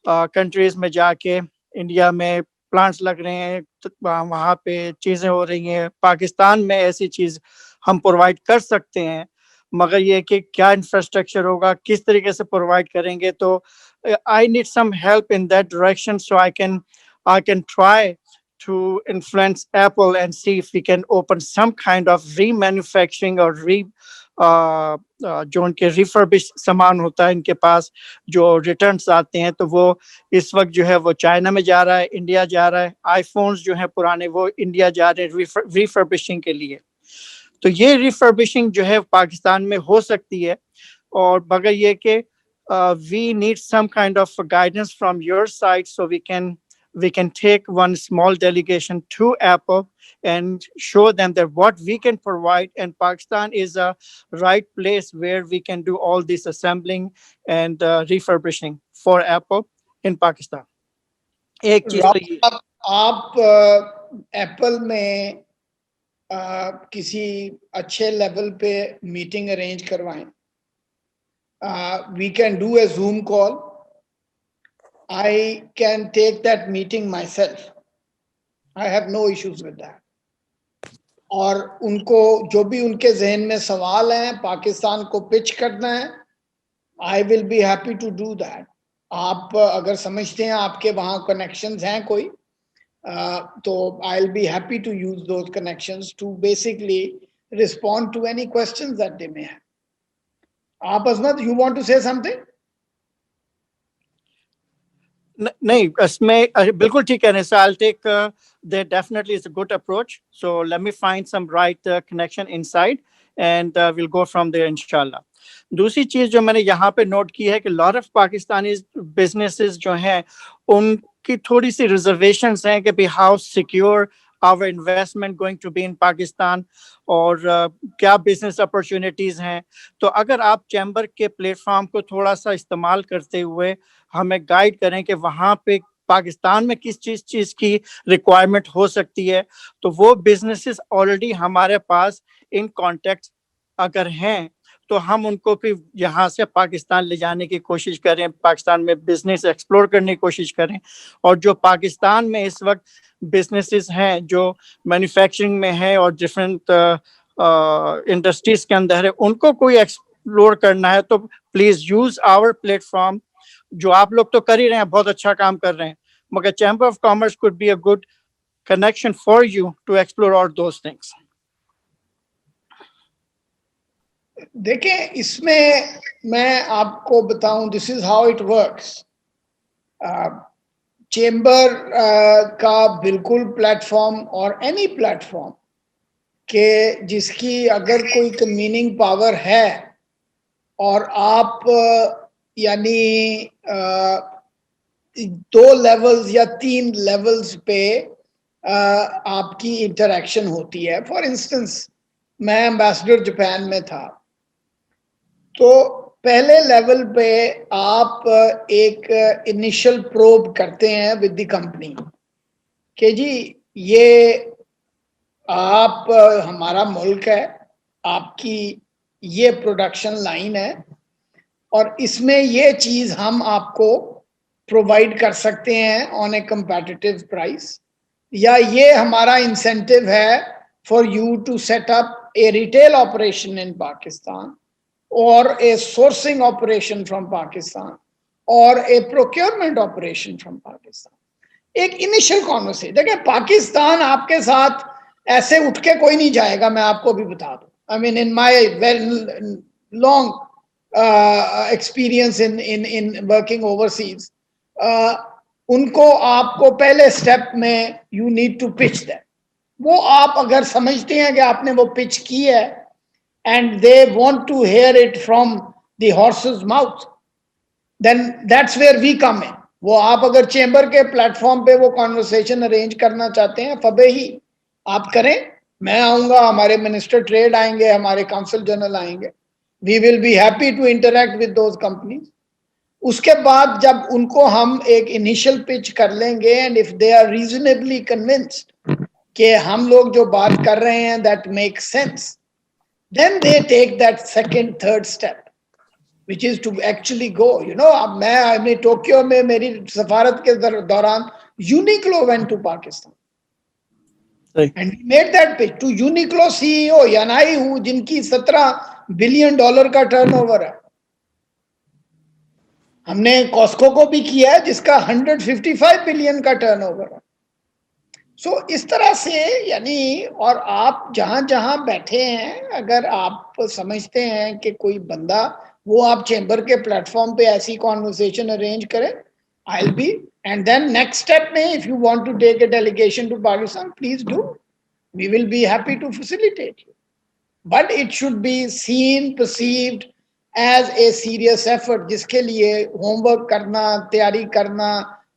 countries में जाके India में प्लांट्स लग रहे हैं, तो वहाँ पे चीज़ें हो रही हैं, पाकिस्तान में ऐसी चीज़ हम प्रोवाइड कर सकते हैं, मगर ये कि क्या इंफ्रास्ट्रक्चर होगा, किस तरीके से प्रोवाइड करेंगे, तो I need some help in that direction so I can try to influence Apple and see if we can open some kind of remanufacturing or जो उनके रिफर्बिश सामान होता है इनके पास जो रिटर्न्स आते हैं, तो वो इस वक्त जो है वो चाइना में जा रहा है, इंडिया जा रहा है, आईफोन्स जो है पुराने वो इंडिया जा रहे हैं रिफर्बिशिंग के लिए। तो ये रिफर्बिशिंग जो है पाकिस्तान में हो सकती है, और मगर ये कि we need some kind of guidance from your side so we can take one small delegation to Apple and show them that what we can provide, and Pakistan is a right place where we can do all this assembling and refurbishing for Apple in Pakistan. एक चीज तो ये आप Apple में किसी अच्छे level पे meeting arrange करवाएं, we can do a Zoom call. I can take that meeting myself. I have no issues with that. और उनको जो भी उनके जहन में सवाल हैं पाकिस्तान को पिच करना है, I will be happy to do that. आप अगर समझते हैं आपके वहाँ connections हैं कोई, तो I'll be happy to use those connections to basically respond to any questions that they may have. आप अज़मत, you want to say something? नहीं, इसमें बिल्कुल ठीक है sir. I'll take that definitely is a good approach. So let me find some right connection inside and we'll go from there inshallah. दूसरी चीज जो मैंने यहाँ पे नोट की है कि lot of Pakistani businesses जो हैं उनकी थोड़ी सी reservations हैं कि भी how secure our investment going to be in Pakistan और क्या business opportunities हैं. तो अगर आप चैम्बर के प्लेटफॉर्म को थोड़ा सा इस्तेमाल करते हुए हमें गाइड करें कि वहाँ पे पाकिस्तान में किस चीज की रिक्वायरमेंट हो सकती है, तो वो बिजनेसेस ऑलरेडी हमारे पास इन कॉन्टेक्ट अगर हैं तो हम उनको फिर यहाँ से पाकिस्तान ले जाने की कोशिश करें, पाकिस्तान में बिजनेस एक्सप्लोर करने की कोशिश करें. और जो पाकिस्तान में इस वक्त बिजनेसेस हैं जो मैन्युफैक्चरिंग में है और डिफरेंट इंडस्ट्रीज के अंदर है, उनको कोई एक्सप्लोर करना है तो प्लीज यूज आवर प्लेटफॉर्म. जो आप लोग तो कर ही रहे हैं, बहुत अच्छा काम कर रहे हैं, मगर chamber of commerce could be a good connection for you to explore all those things. देखें, इसमें मैं आपको बताऊं, this is how it works. Chamber का बिल्कुल प्लेटफॉर्म और एनी प्लेटफॉर्म के जिसकी अगर कोई कन्वीनिंग पावर है और आप यानी 2 लेवल्स या 3 लेवल्स पे आपकी इंटरेक्शन होती है. फॉर इंस्टेंस, मैं एम्बेसडर जापान में था, तो पहले लेवल पे आप एक इनिशियल प्रोब करते हैं विद द कंपनी कि जी ये आप हमारा मुल्क है, आपकी ये प्रोडक्शन लाइन है और इसमें ये चीज हम आपको प्रोवाइड कर सकते हैं ऑन ए कंपेटिटिव प्राइस, या ये हमारा इंसेंटिव है for you to set up a retail operation in Pakistan or a sourcing operation from Pakistan or a procurement operation from Pakistan. एक इनिशियल कॉन्वर्सेशन. देखिए, पाकिस्तान आपके साथ ऐसे उठ के कोई नहीं जाएगा, मैं आपको भी बता दूं. I mean, in my very long experience in working overseas, उनको आपको पहले स्टेप में you need to pitch them. वो आप अगर समझते हैं कि आपने वो पिच की है and they want to hear it from the horse's mouth, then that's where we come in. वो आप अगर चेंबर के प्लेटफॉर्म पे वो कॉन्वर्सेशन अरेंज करना चाहते हैं, फबे ही आप करें, मैं आऊंगा, हमारे मिनिस्टर ट्रेड आएंगे, हमारे काउंसिल जनरल आएंगे, we will be happy to interact with those companies. उसके बाद जब उनको हम एक इनिशियल पिच कर लेंगे and if they are reasonably convinced कि हम लोग जो बात कर रहे हैं that make sense, then they take that second third step which is to actually go, you know, अब मैं टोक्यो में मेरी सफारत के दौरान Uniqlo went to Pakistan and we made that pitch to Uniqlo CEO Yanai, who जिनकी $17 billion का turnover है। हमने कॉस्को को भी किया है जिसका 155 बिलियन का टर्नओवर है। सो इस तरह से यानी, और आप जहां जहां बैठे हैं, अगर आप समझते हैं कि कोई बंदा, वो आप चेंबर के प्लेटफॉर्म पे ऐसी कॉन्वर्सेशन अरेंज करें, I will be, and then next step में if you want to take a delegation to Pakistan, please do, we will be happy to facilitate you, but it should be seen, perceived as a serious effort, जिसके लिए homework करना, तैयारी करना,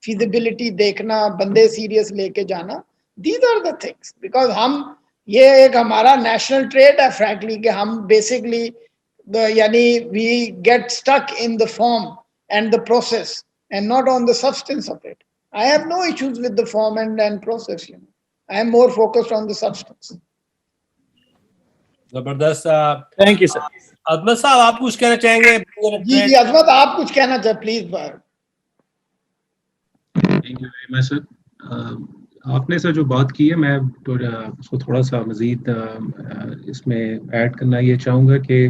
feasibility देखना, बंदे serious लेके जाना, these are the things. Because हम, ये एक हमारा नेशनल ट्रेड है फ्रैंकली, कि हम बेसिकली यानी we get stuck in the form and the process and not on the substance of it. I have no issues with the form and process, you know. I am more focused on the substance. जबरदस्त। Thank you, sir. अदमत साहब, आप कुछ कहना चाहेंगे? जी अजमत, आप कुछ कहना चाहे please. Thank you very much sir. आपने सर जो बात की है, मैं उसको थोड़ा सा मज़ीद इसमें ऐड करना ये चाहूँगा कि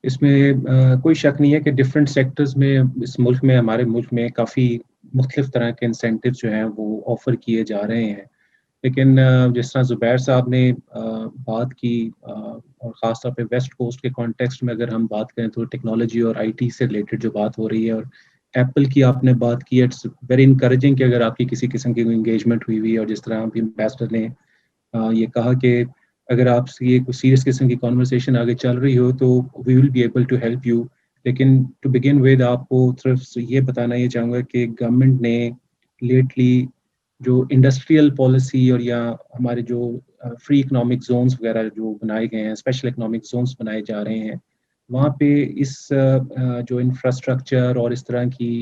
इसमें कोई शक नहीं है कि डिफरेंट सेक्टर्स में इस मुल्क में, हमारे मुल्क में काफ़ी मुख्तलिफ तरह के इंसेंटिव जो हैं वो ऑफ़र किए जा रहे हैं। लेकिन जिस तरह ज़ुबैर साहब ने बात की, और ख़ास तौर पे वेस्ट कोस्ट के कॉन्टेक्स्ट में अगर हम बात करें तो टेक्नोलॉजी और आईटी से रिलेटेड जो बात हो रही है, और एप्पल की आपने बात की, इट्स वेरी इनकरेजिंग कि अगर आपकी किसी किस्म की इंगेजमेंट हुई हुई है, और जिस तरह अभी एम्बेसडर ने ये कहा कि अगर आपसे ये कोई सीरियस किस्म की कॉन्वर्सेशन आगे चल रही हो तो we will be able to help you. लेकिन टू बिगिन विद आपको सिर्फ ये बताना ये चाहूँगा कि गवर्नमेंट ने लेटली जो इंडस्ट्रियल पॉलिसी और या हमारे जो फ्री इकोनॉमिक जोन्स वगैरह जो बनाए गए हैं, स्पेशल इकोनॉमिक जोन्स बनाए जा रहे हैं, वहाँ पे इस जो इंफ्रास्ट्रक्चर और इस तरह की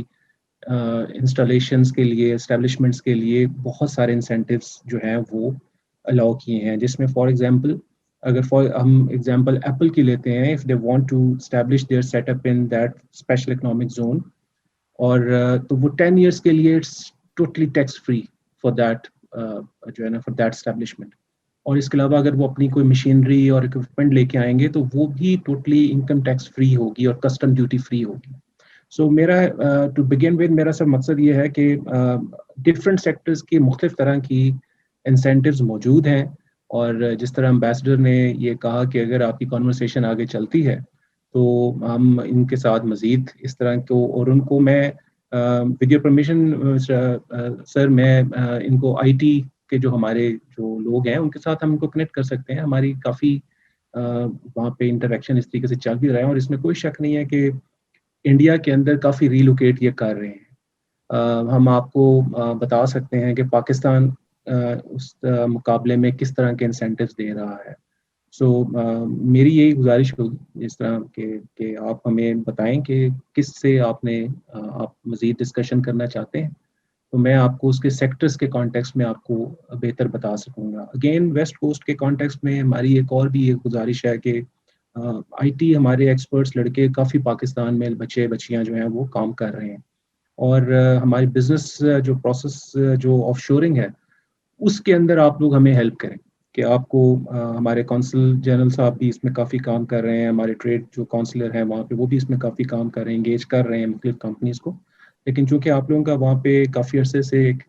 इंस्टॉलेशंस के लिए, एस्टेब्लिशमेंट्स के लिए बहुत सारे इंसेंटिव्स जो हैं वो अलाउ किए हैं, जिसमें फॉर एग्जांपल अगर हम एग्जांपल एप्पल की लेते हैं, if they want to establish their setup in that special economic zone, और तो वो 10 इयर्स के लिए it's totally tax free for that जो है ना, फॉर दैट एस्टैब्लिशमेंट। और इसके अलावा अगर वो अपनी कोई मशीनरी और इक्विपमेंट लेके आएंगे तो वो भी टोटली इनकम टैक्स फ्री होगी और कस्टम ड्यूटी फ्री होगी। सो मेरा टू बिगिन विद मेरा सब मकसद ये है कि डिफरेंट सेक्टर्स की मुख्तलिफ तरह की इंसेंटिव्स मौजूद हैं, और जिस तरह एम्बेसडर ने ये कहा कि अगर आपकी कॉन्वर्सेशन आगे चलती है तो हम इनके साथ मज़ीद इस तरह को, और उनको मैं विद योर परमिशन सर मैं इनको आईटी के जो हमारे जो लोग हैं उनके साथ हम इनको कनेक्ट कर सकते हैं। हमारी काफ़ी वहाँ पे इंटरेक्शन इस तरीके से चल भी रहा है, और इसमें कोई शक नहीं है कि इंडिया के अंदर काफ़ी रीलोकेट ये कर रहे हैं। हम आपको बता सकते हैं कि पाकिस्तान उस मुकाबले में किस तरह के इंसेंटिव्स दे रहा है। सो मेरी यही गुजारिश होगी जिस तरह कि आप हमें बताएं कि किस से आप मज़ीद डिस्कशन करना चाहते हैं, तो मैं आपको उसके सेक्टर्स के कॉन्टेक्स्ट में आपको बेहतर बता सकूंगा। अगेन वेस्ट कोस्ट के कॉन्टेक्स्ट में हमारी एक और भी एक गुजारिश है कि आईटी हमारे एक्सपर्ट्स लड़के काफ़ी पाकिस्तान में बच्चे बच्चियां जो हैं वो काम कर रहे हैं, और हमारी बिजनेस जो प्रोसेस जो ऑफशोरिंग है उसके अंदर आप लोग हमें हेल्प करें कि आपको हमारे कौंसल जनरल साहब भी इसमें काफ़ी काम कर रहे हैं, हमारे ट्रेड जो काउंसलर हैं वहाँ पे वो भी इसमें काफ़ी काम कर रहे हैं, एंगेज कर रहे हैं मुख्तलिफ कंपनीज़ को। लेकिन चूंकि आप लोगों का वहाँ पे काफ़ी अरसे से एक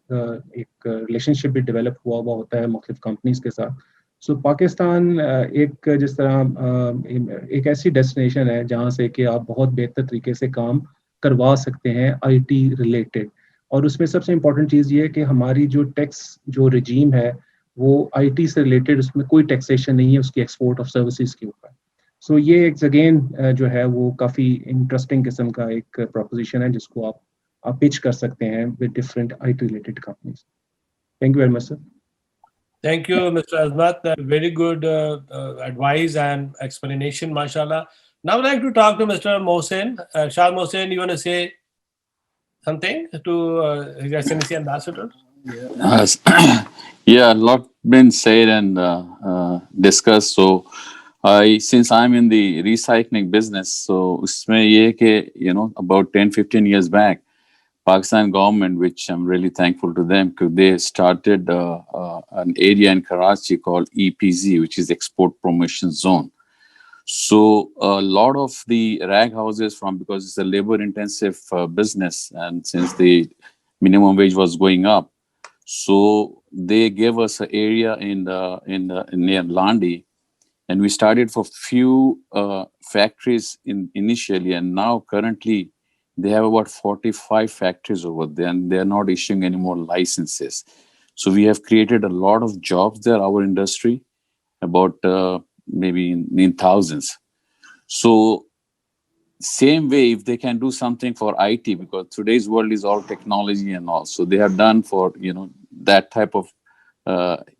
रिलेशनशिप भी डेवलप हुआ होता है मुख्तलिफ कंपनीज़ के साथ, सो पाकिस्तान एक जिस तरह एक ऐसी डेस्टिनेशन है जहाँ से कि आप बहुत बेहतर तरीके से काम करवा सकते हैं आईटी रिलेटेड। और उसमें सबसे इम्पोर्टेंट चीज़ ये है कि हमारी जो टैक्स जो रजीम है वो आईटी से रिलेटेड, उसमें कोई टैक्सेशन नहीं है उसकी एक्सपोर्ट ऑफ सर्विसेज के ऊपर। सो ये एक अगेन जो है वो काफ़ी इंटरेस्टिंग किस्म का एक प्रोपोजिशन है जिसको आप आप पिच कर सकते हैं with different IT related companies. Thank you very much sir. Thank you, Mr. Azmat. Very good advice and explanation, mashallah. Now I'd like to talk to Mr. Mohsen. Shah Mohsen, you want to say something to His Excellency Ambassador? Yeah, a lot been said and discussed. So, since I'm in the recycling business, so usme ye hai कि, you know, about 10-15 years back, Pakistan government, which I'm really thankful to them, because they started an area in Karachi called EPZ, which is Export Promotion Zone. So a lot of the rag houses because it's a labor intensive business, and since the minimum wage was going up, so they gave us an area in near Landi, and we started for few factories initially, and now currently they have about 45 factories over there, and they are not issuing any more licenses. So we have created a lot of jobs there, our industry, about maybe in thousands. So same way, if they can do something for IT, because today's world is all technology and all, so they have done for, you know, that type of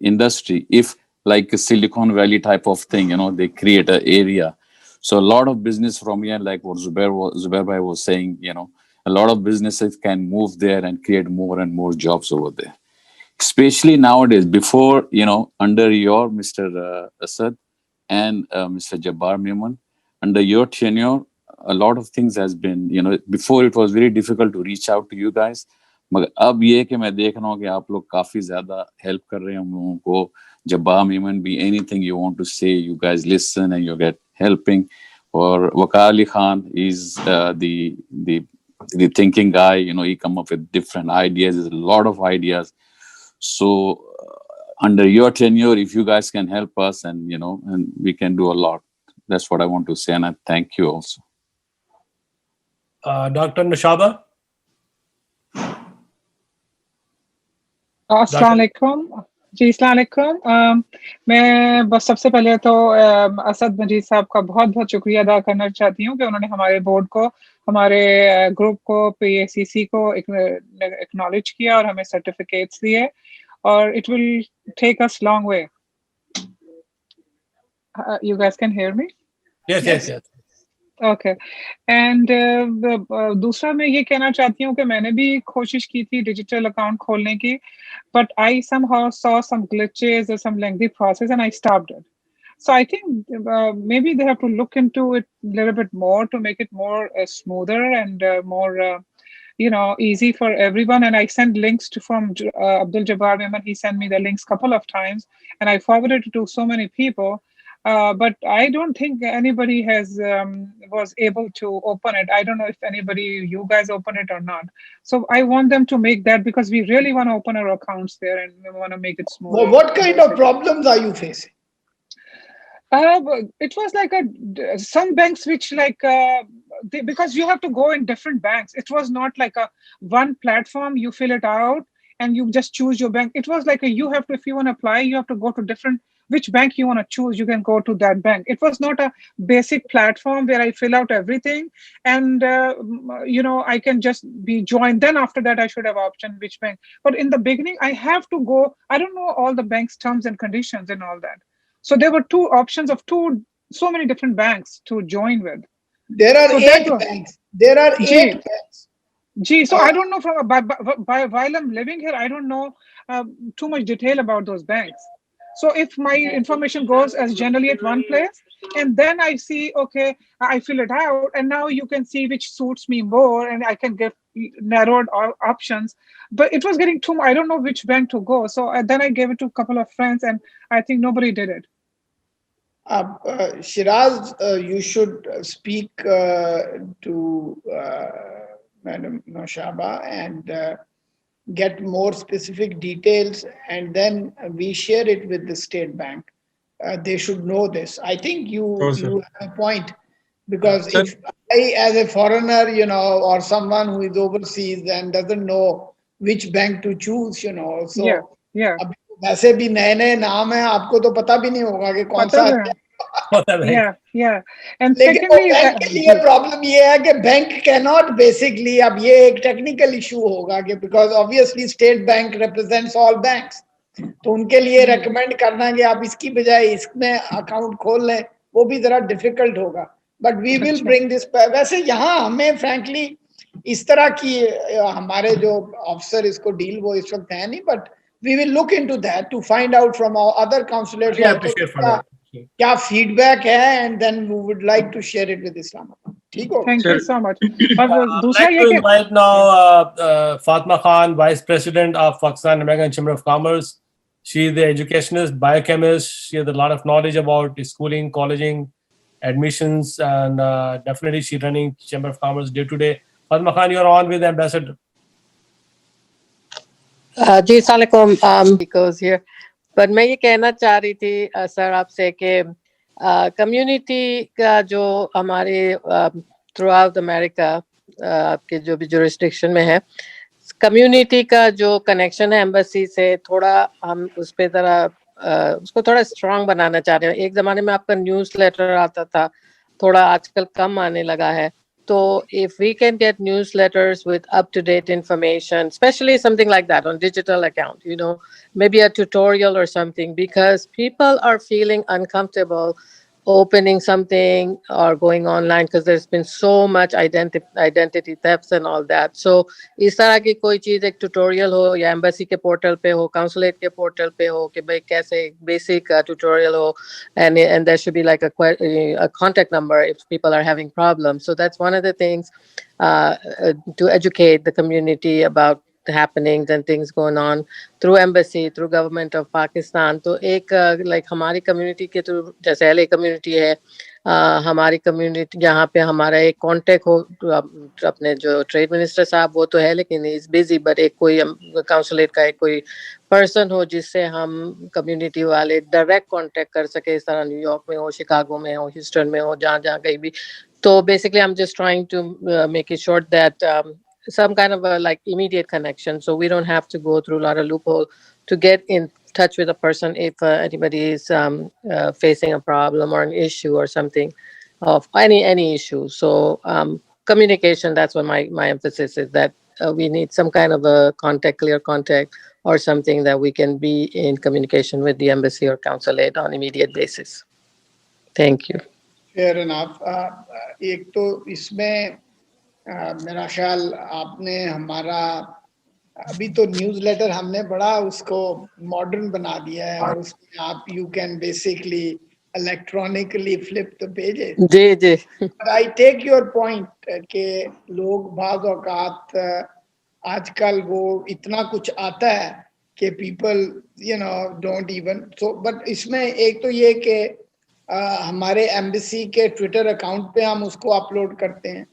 industry. If like a Silicon Valley type of thing, you know, they create an area. So a lot of business from here, like what Zubair Bhai was saying, you know, a lot of businesses can move there and create more and more jobs over there. Especially nowadays, before, you know, under your Mr. Asad and Mr. Jabbar Memon, under your tenure, a lot of things has been, you know, before it was very difficult to reach out to you guys. मगर अब ये कि मैं देख रहा हूँ कि आप लोग काफी ज्यादा हेल्प कर रहे हैं हम लोगों को. Jabbar Memon, be anything you want to say, you guys listen and you get helping. Or Waqar Ali Khan is the thinking guy. You know, he come up with different ideas. There's a lot of ideas. So under your tenure, if you guys can help us, and you know, and we can do a lot. That's what I want to say, and I thank you also. Dr. Noshaba? अस्सलाम वालेकुम जी. अस्सलाम वालेकुम. मैं बस सबसे पहले तो असद मजीद साहब का बहुत बहुत शुक्रिया अदा करना चाहती हूँ कि उन्होंने हमारे बोर्ड को, हमारे ग्रुप को, PACC को एक्नॉलेज किया और हमें सर्टिफिकेट्स दिए. और it will take us long way. You guys can hear me? Yes. Okay. And दूसरा मैं ये कहना चाहती हूँ कि मैंने भी कोशिश की थी डिजिटल अकाउंट खोलने की, but I somehow saw some glitches or some lengthy process and I stopped it. So I think maybe they have to look into it a little bit more to make it more smoother and more you know, easy for everyone. And I sent links from Abdul Jabbar Memon. He sent me the links couple of times and I forwarded it to so many people. But I don't think anybody has was able to open it. I don't know if anybody, you guys open it or not. So I want them to make that, because we really want to open our accounts there and we want to make it smooth. Well, what kind of problems are you facing? It was like some banks which like because you have to go in different banks. It was not like a one platform. You fill it out and you just choose your bank. It was like you have to, if you want to apply, you have to go to different, which bank you want to choose, you can go to that bank. It was not a basic platform where I fill out everything and you know, I can just be joined. Then after that, I should have option which bank. But in the beginning, I have to go. I don't know all the bank's terms and conditions and all that. So there were two options of so many different banks to join with. There are 8 banks. There are 8 banks. Gee, so I don't know while I'm living here, I don't know too much detail about those banks. So if my information goes as generally at one place, and then I see, okay, I fill it out, and now you can see which suits me more, and I can get narrowed options. But it was getting too much. I don't know which bank to go. So then I gave it to a couple of friends, and I think nobody did it. Shiraz, you should speak to Madam Noshaba and get more specific details, and then we share it with the State Bank. They should know this. I think you have a point, because if I, as a foreigner, you know, or someone who is overseas and doesn't know which bank to choose, you know, so yeah. वैसे भी नए-नए नाम हैं, आपको तो पता भी नहीं होगा कि कौन सा yeah. And लेकिन वो secondly, बैंक के लिए प्रॉब्लम ये है कि बैंक कैन नॉट बेसिकली, अब ये एक टेक्निकल इशू होगा कि because obviously state bank represents all banks, तो उनके लिए रेकमेंड करना कि आप इसकी बजाय इसमें अकाउंट खोल लें, वो भी जरा डिफिकल्ट होगा. But we will bring this. वैसे यहाँ हमें फ्रैंकली इस तरह की हमारे जो ऑफिसर इसको डील वो इस वक्त है नहीं, but we will look into that to find out from other counsellors क्या फीडबैक है, and then we would like to share it with Islamabad. ठीक हो? Thank you so much. I'd like to invite now Fatma Khan, Vice President of Pakistan American Chamber of Commerce. She's the educationist, biochemist. She has a lot of knowledge about schooling, colleging, admissions, and definitely she's running Chamber of Commerce day to day. Fatma Khan, you're on with Ambassador. जी अस्सलाम because here, पर मैं ये कहना चाह रही थी sir आपसे कि कम्युनिटी का जो हमारे थ्रू आउट अमेरिका आपके जो भी जुरिस्डिक्शन में है, कम्युनिटी का जो कनेक्शन है एम्बेसी से, थोड़ा हम उस पे ज़रा उसको थोड़ा स्ट्रांग बनाना चाह रहे हैं. एक ज़माने में आपका न्यूज़लेटर आता था, थोड़ा आजकल कम आने लगा है. So if we can get newsletters with up-to-date information, especially something like that on digital account, you know, maybe a tutorial or something, because people are feeling uncomfortable opening something or going online because there's been so much identity thefts and all that. So इस तरह की कोई चीज़ एक tutorial हो या embassy के portal पे हो, consulate के portal पे हो कि भाई कैसे basic tutorial हो, and there should be like a contact number if people are having problems. So that's one of the things to educate the community about happenings and things going on through embassy, through government of Pakistan. तो एक like हमारी community के through, जैसे LA community है, हमारी community जहाँ पे हमारा एक contact हो अपने जो trade minister साहब वो तो है लेकिन is busy, but एक कोई consulate का एक कोई person हो जिससे हम community वाले direct contact कर सके, इस तरह न्यूयॉर्क में हो, शिकागो में हो, ह्यूस्टन में हो, जहाँ जहाँ कहीं भी. तो basically I'm just trying to make it short that some kind of a like immediate connection, so we don't have to go through a lot of loophole to get in touch with a person if anybody is facing a problem or an issue or something of any issue. So communication, that's what my emphasis is, that we need some kind of a clear contact or something that we can be in communication with the embassy or consulate on immediate basis. Thank you. Fair enough. एक तो इसमें मेरा ख्याल आपने हमारा अभी तो newsletter हमने बड़ा उसको मॉडर्न बना दिया है और उसमें आप you can basically electronically flip the pages. जी जी. But I take your point कि लोग बाज़ औक़ात आजकल वो इतना कुछ आता है कि people you know don't even so. But इसमें एक तो ये कि हमारे एम्बेसी के ट्विटर अकाउंट पे हम उसको अपलोड करते हैं,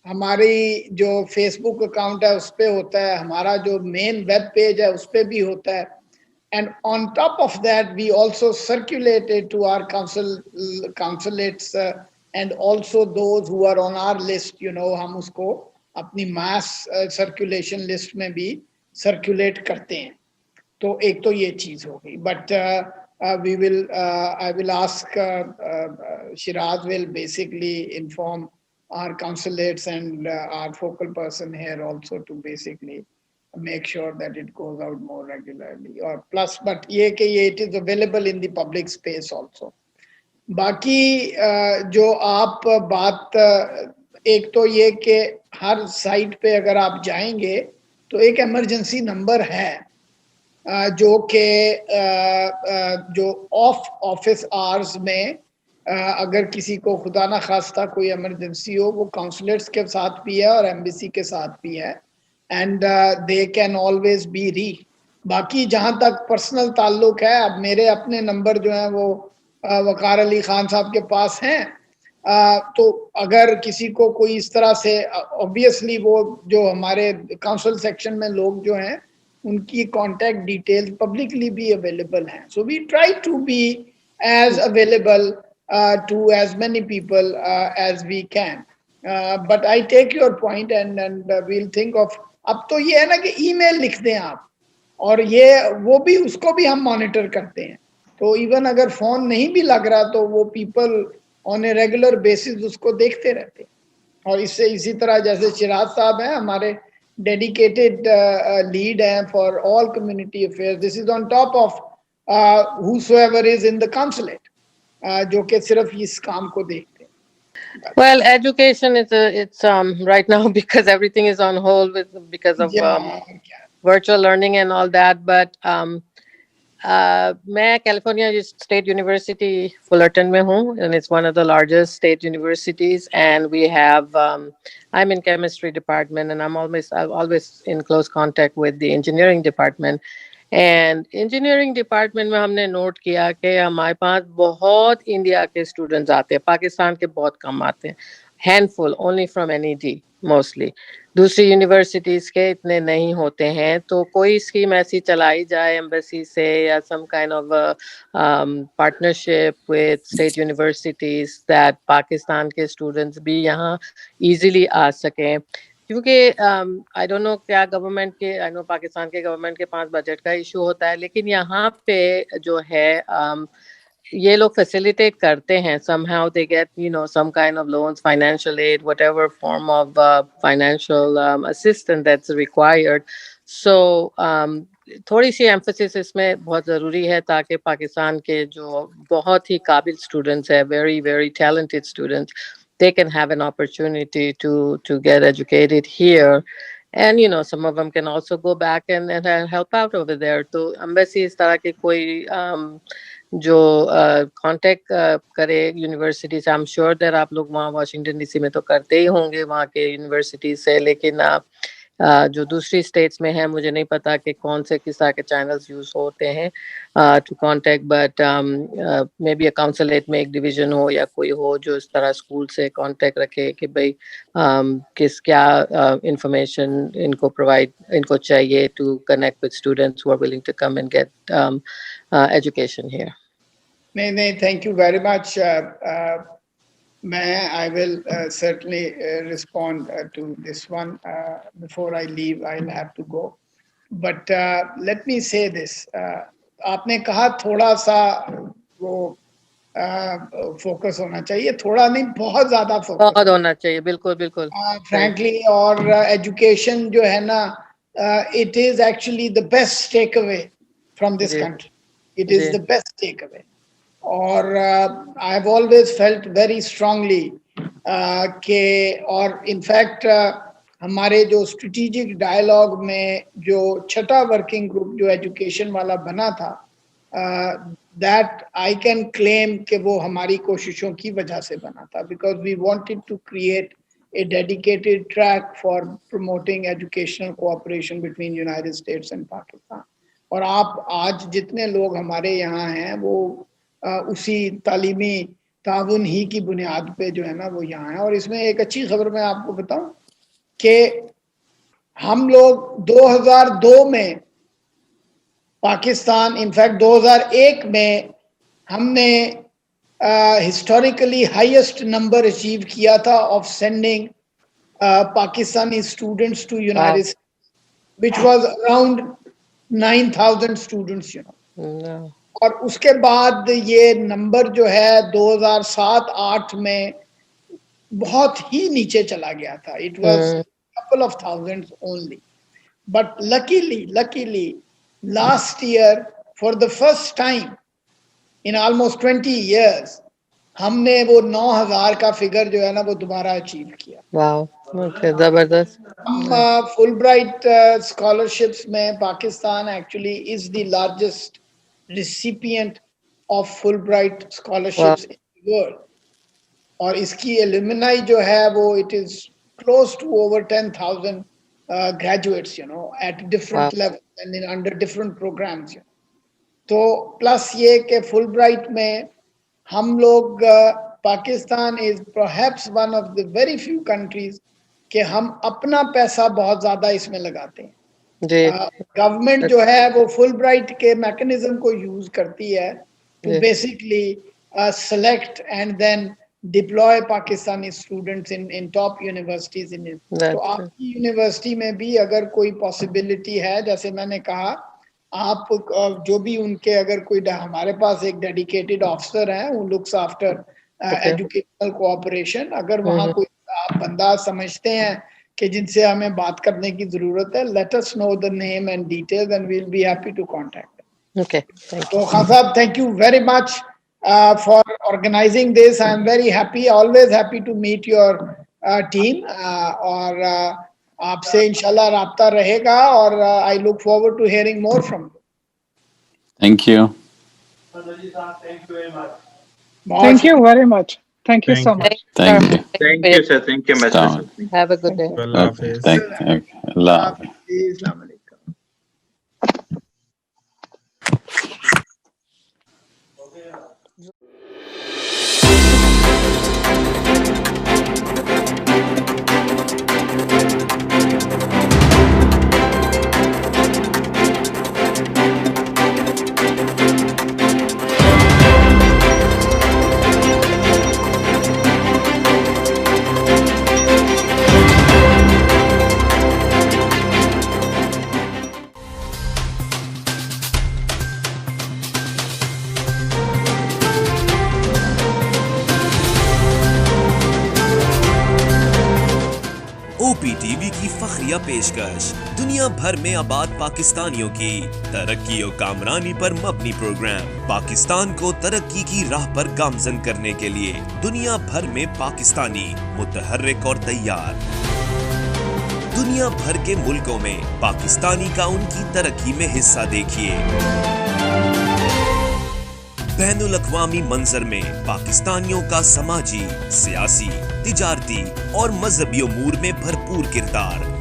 हमारी जो फेसबुक अकाउंट है उस पे होता है, हमारा जो मेन वेब पेज है उस पे भी होता है. And on top of that we also circulated to our consulates and also those who are on our list, you know, हम उसको अपनी मास सर्कुलेशन लिस्ट में भी सर्कुलेट करते हैं. तो एक तो ये चीज़ हो गई. But we will I will ask Shiraz will basically inform our consulates and our focal person here also to basically make sure that it goes out more regularly or plus. But ये कि ये it is available in the public space also. बाकी जो आप बात, एक तो ये कि हर साइट पे अगर आप जाएंगे तो एक इमरजेंसी नंबर है जो कि जो ऑफिस आवर्स में अगर किसी को खुदा ना खास्ता कोई इमरजेंसी हो, वो काउंसलर्स के साथ भी है और एम्बेसी के साथ भी है, and they can always be reach. बाकी जहाँ तक पर्सनल ताल्लुक है, अब मेरे अपने नंबर जो हैं वो वकार अली खान साहब के पास हैं, तो अगर किसी को कोई इस तरह से, ऑब्वियसली वो जो हमारे काउंसिल सेक्शन में लोग जो हैं उनकी कॉन्टैक्ट डिटेल्स पब्लिकली भी अवेलेबल हैं. So we try to be as available to as many people as we can. But I take your point and we'll think of. अब तो ये है ना कि ईमेल लिख दें आप, और ये वो भी उसको भी हम मॉनिटर करते हैं. तो इवन अगर फोन नहीं भी लग रहा तो वो people on a regular basis उसको देखते रहते हैं। और इससे इसी तरह जैसे चिराग साहब हैं हमारे डेडिकेटेड लीड हैं for all community affairs, this is on top of whosoever is in the consulate, जो कि सिर्फ इस काम को देखते हैं। Well, education is it's right now because everything is on hold because of virtual learning and all that. But मैं California state university Fullerton में हूँ, and it's one of the largest state universities, and we have I'm in chemistry department, and I'm always in close contact with the engineering department. And engineering department में हमने note किया कि हमारे पास बहुत India के students आते हैं, पाकिस्तान के बहुत कम आते हैं, handful only from NED mostly, दूसरी यूनिवर्सिटीज के इतने नहीं होते हैं। तो कोई स्कीम ऐसी चलाई जाए एम्बेसी से या some kind of partnership with state universities that Pakistan के स्टूडेंट्स भी यहाँ इजीली आ सकें, क्योंकि आई डोंट नो क्या गवर्नमेंट के, आई नो पाकिस्तान के गवर्नमेंट के पास बजट का इशू होता है, लेकिन यहाँ पे जो है ये लोग फैसिलिटेट करते हैं, somehow they get some kind of loans, financial aid, whatever form of financial assistance that's required. So थोड़ी सी एम्फेसिस इसमें बहुत ज़रूरी है ताकि पाकिस्तान के जो बहुत ही काबिल स्टूडेंट्स है, very very talented students, they can have an opportunity to get educated here, and some of them can also go back and help out over there. तो embassy इस तरह के कोई जो कांटेक्ट करे यूनिवर्सिटी से, आई एम श्योर दैट आप लोग वहाँ वाशिंगटन डीसी में तो करते ही होंगे वहाँ के यूनिवर्सिटी से, लेकिन जो दूसरी स्टेट्स में है मुझे नहीं पता कि कौन से किस तरह के चैनल्स यूज होते हैं to contact, but maybe consulate में एक डिवीजन हो या कोई हो जो इस तरह स्कूल से कांटेक्ट रखे कि भाई किस क्या इंफॉर्मेशन इनको चाहिए to connect with students who are willing to come and get education here. नहीं, thank you very much. I will certainly respond to this one. Before I leave, I'll have to go. But let me say this. आपने कहा थोड़ा सा वो focus होना चाहिए, थोड़ा नहीं बहुत ज़्यादा फोकस होना चाहिए, बिल्कुल बिल्कुल frankly, और एजुकेशन जो है ना, it is actually the best takeaway from this country. It is the best takeaway. और I have always felt very strongly कि, और इनफैक्ट हमारे जो स्ट्रेटेजिक डायलॉग में जो छठा वर्किंग ग्रुप जो एजुकेशन वाला बना था, दैट आई कैन क्लेम कि वो हमारी कोशिशों की वजह से बना था, because we wanted to create a dedicated track for promoting educational cooperation between United States and Pakistan. और आप आज जितने लोग हमारे यहाँ हैं वो उसी तालीमी ताउन ही की बुनियाद पे जो है ना वो यहाँ है। और इसमें एक अच्छी खबर मैं आपको बताऊं कि हम लोग 2002 में पाकिस्तान, इनफैक्ट 2001 में हमने हिस्टोरिकली हाईएस्ट नंबर अचीव किया था of sending Pakistani students to United States, which was around 9,000 students, और उसके बाद ये नंबर जो है 2007-8 में बहुत ही नीचे चला गया था. It was couple of thousands only. But luckily, last year, for the first time in almost 20 years, हमने वो 9,000 का फिगर जो है ना वो दोबारा अचीव किया. Wow, okay, जबरदस्त. Fulbright scholarships में Pakistan actually is the largest recipient of Fulbright scholarships in the world. और इसकी alumni जो है वो it is close to over 10,000 graduates, at different levels and under different programs. तो plus ये कि Fulbright में हम लोग Pakistan is perhaps one of the very few countries कि हम अपना पैसा बहुत ज़्यादा इसमें लगाते हैं. गवर्नमेंट जो है वो Fulbright के mechanism को use करती है to basically select and then deploy Pakistani students in top universities in it. तो आपकी यूनिवर्सिटी में भी अगर कोई possibility है, जैसे मैंने कहा आप जो भी उनके अगर कोई हमारे पास एक डेडिकेटेड ऑफिसर है who looks after educational cooperation, अगर वहाँ कोई आप बंदा समझते हैं कि जिनसे हमें बात करने की जरूरत है, let us know the name and details and we'll be happy to contact them. Okay, thank you. So Khan Sahab, thank you very much for organizing this. I am very happy, always happy to meet your team और आपसे इंशाल्लाह राब्ता रहेगा और I look forward to hearing more from you. Thank you. Thank you very much. Thank you so much. Thank you. Thank you, sir. Thank you, Mr. Down. Have a good day. Allah Okay, Hafiz. thank you. Allah Hafiz. Assalamu alaikum. OPTV की फखरिया पेशकश दुनिया भर में आबाद पाकिस्तानियों की तरक्की और कामरानी पर मबनी प्रोग्राम पाकिस्तान को तरक्की की राह पर गामजन करने के लिए दुनिया भर में पाकिस्तानी मुतहर्रिक और तैयार। दुनिया भर के मुल्कों में पाकिस्तानी का उनकी तरक्की में हिस्सा देखिए। बैनुल अक़वामी मंजर में पाकिस्तानियों का समाजी, सियासी, तिजारती और मजहबी उमूर में भरपूर किरदार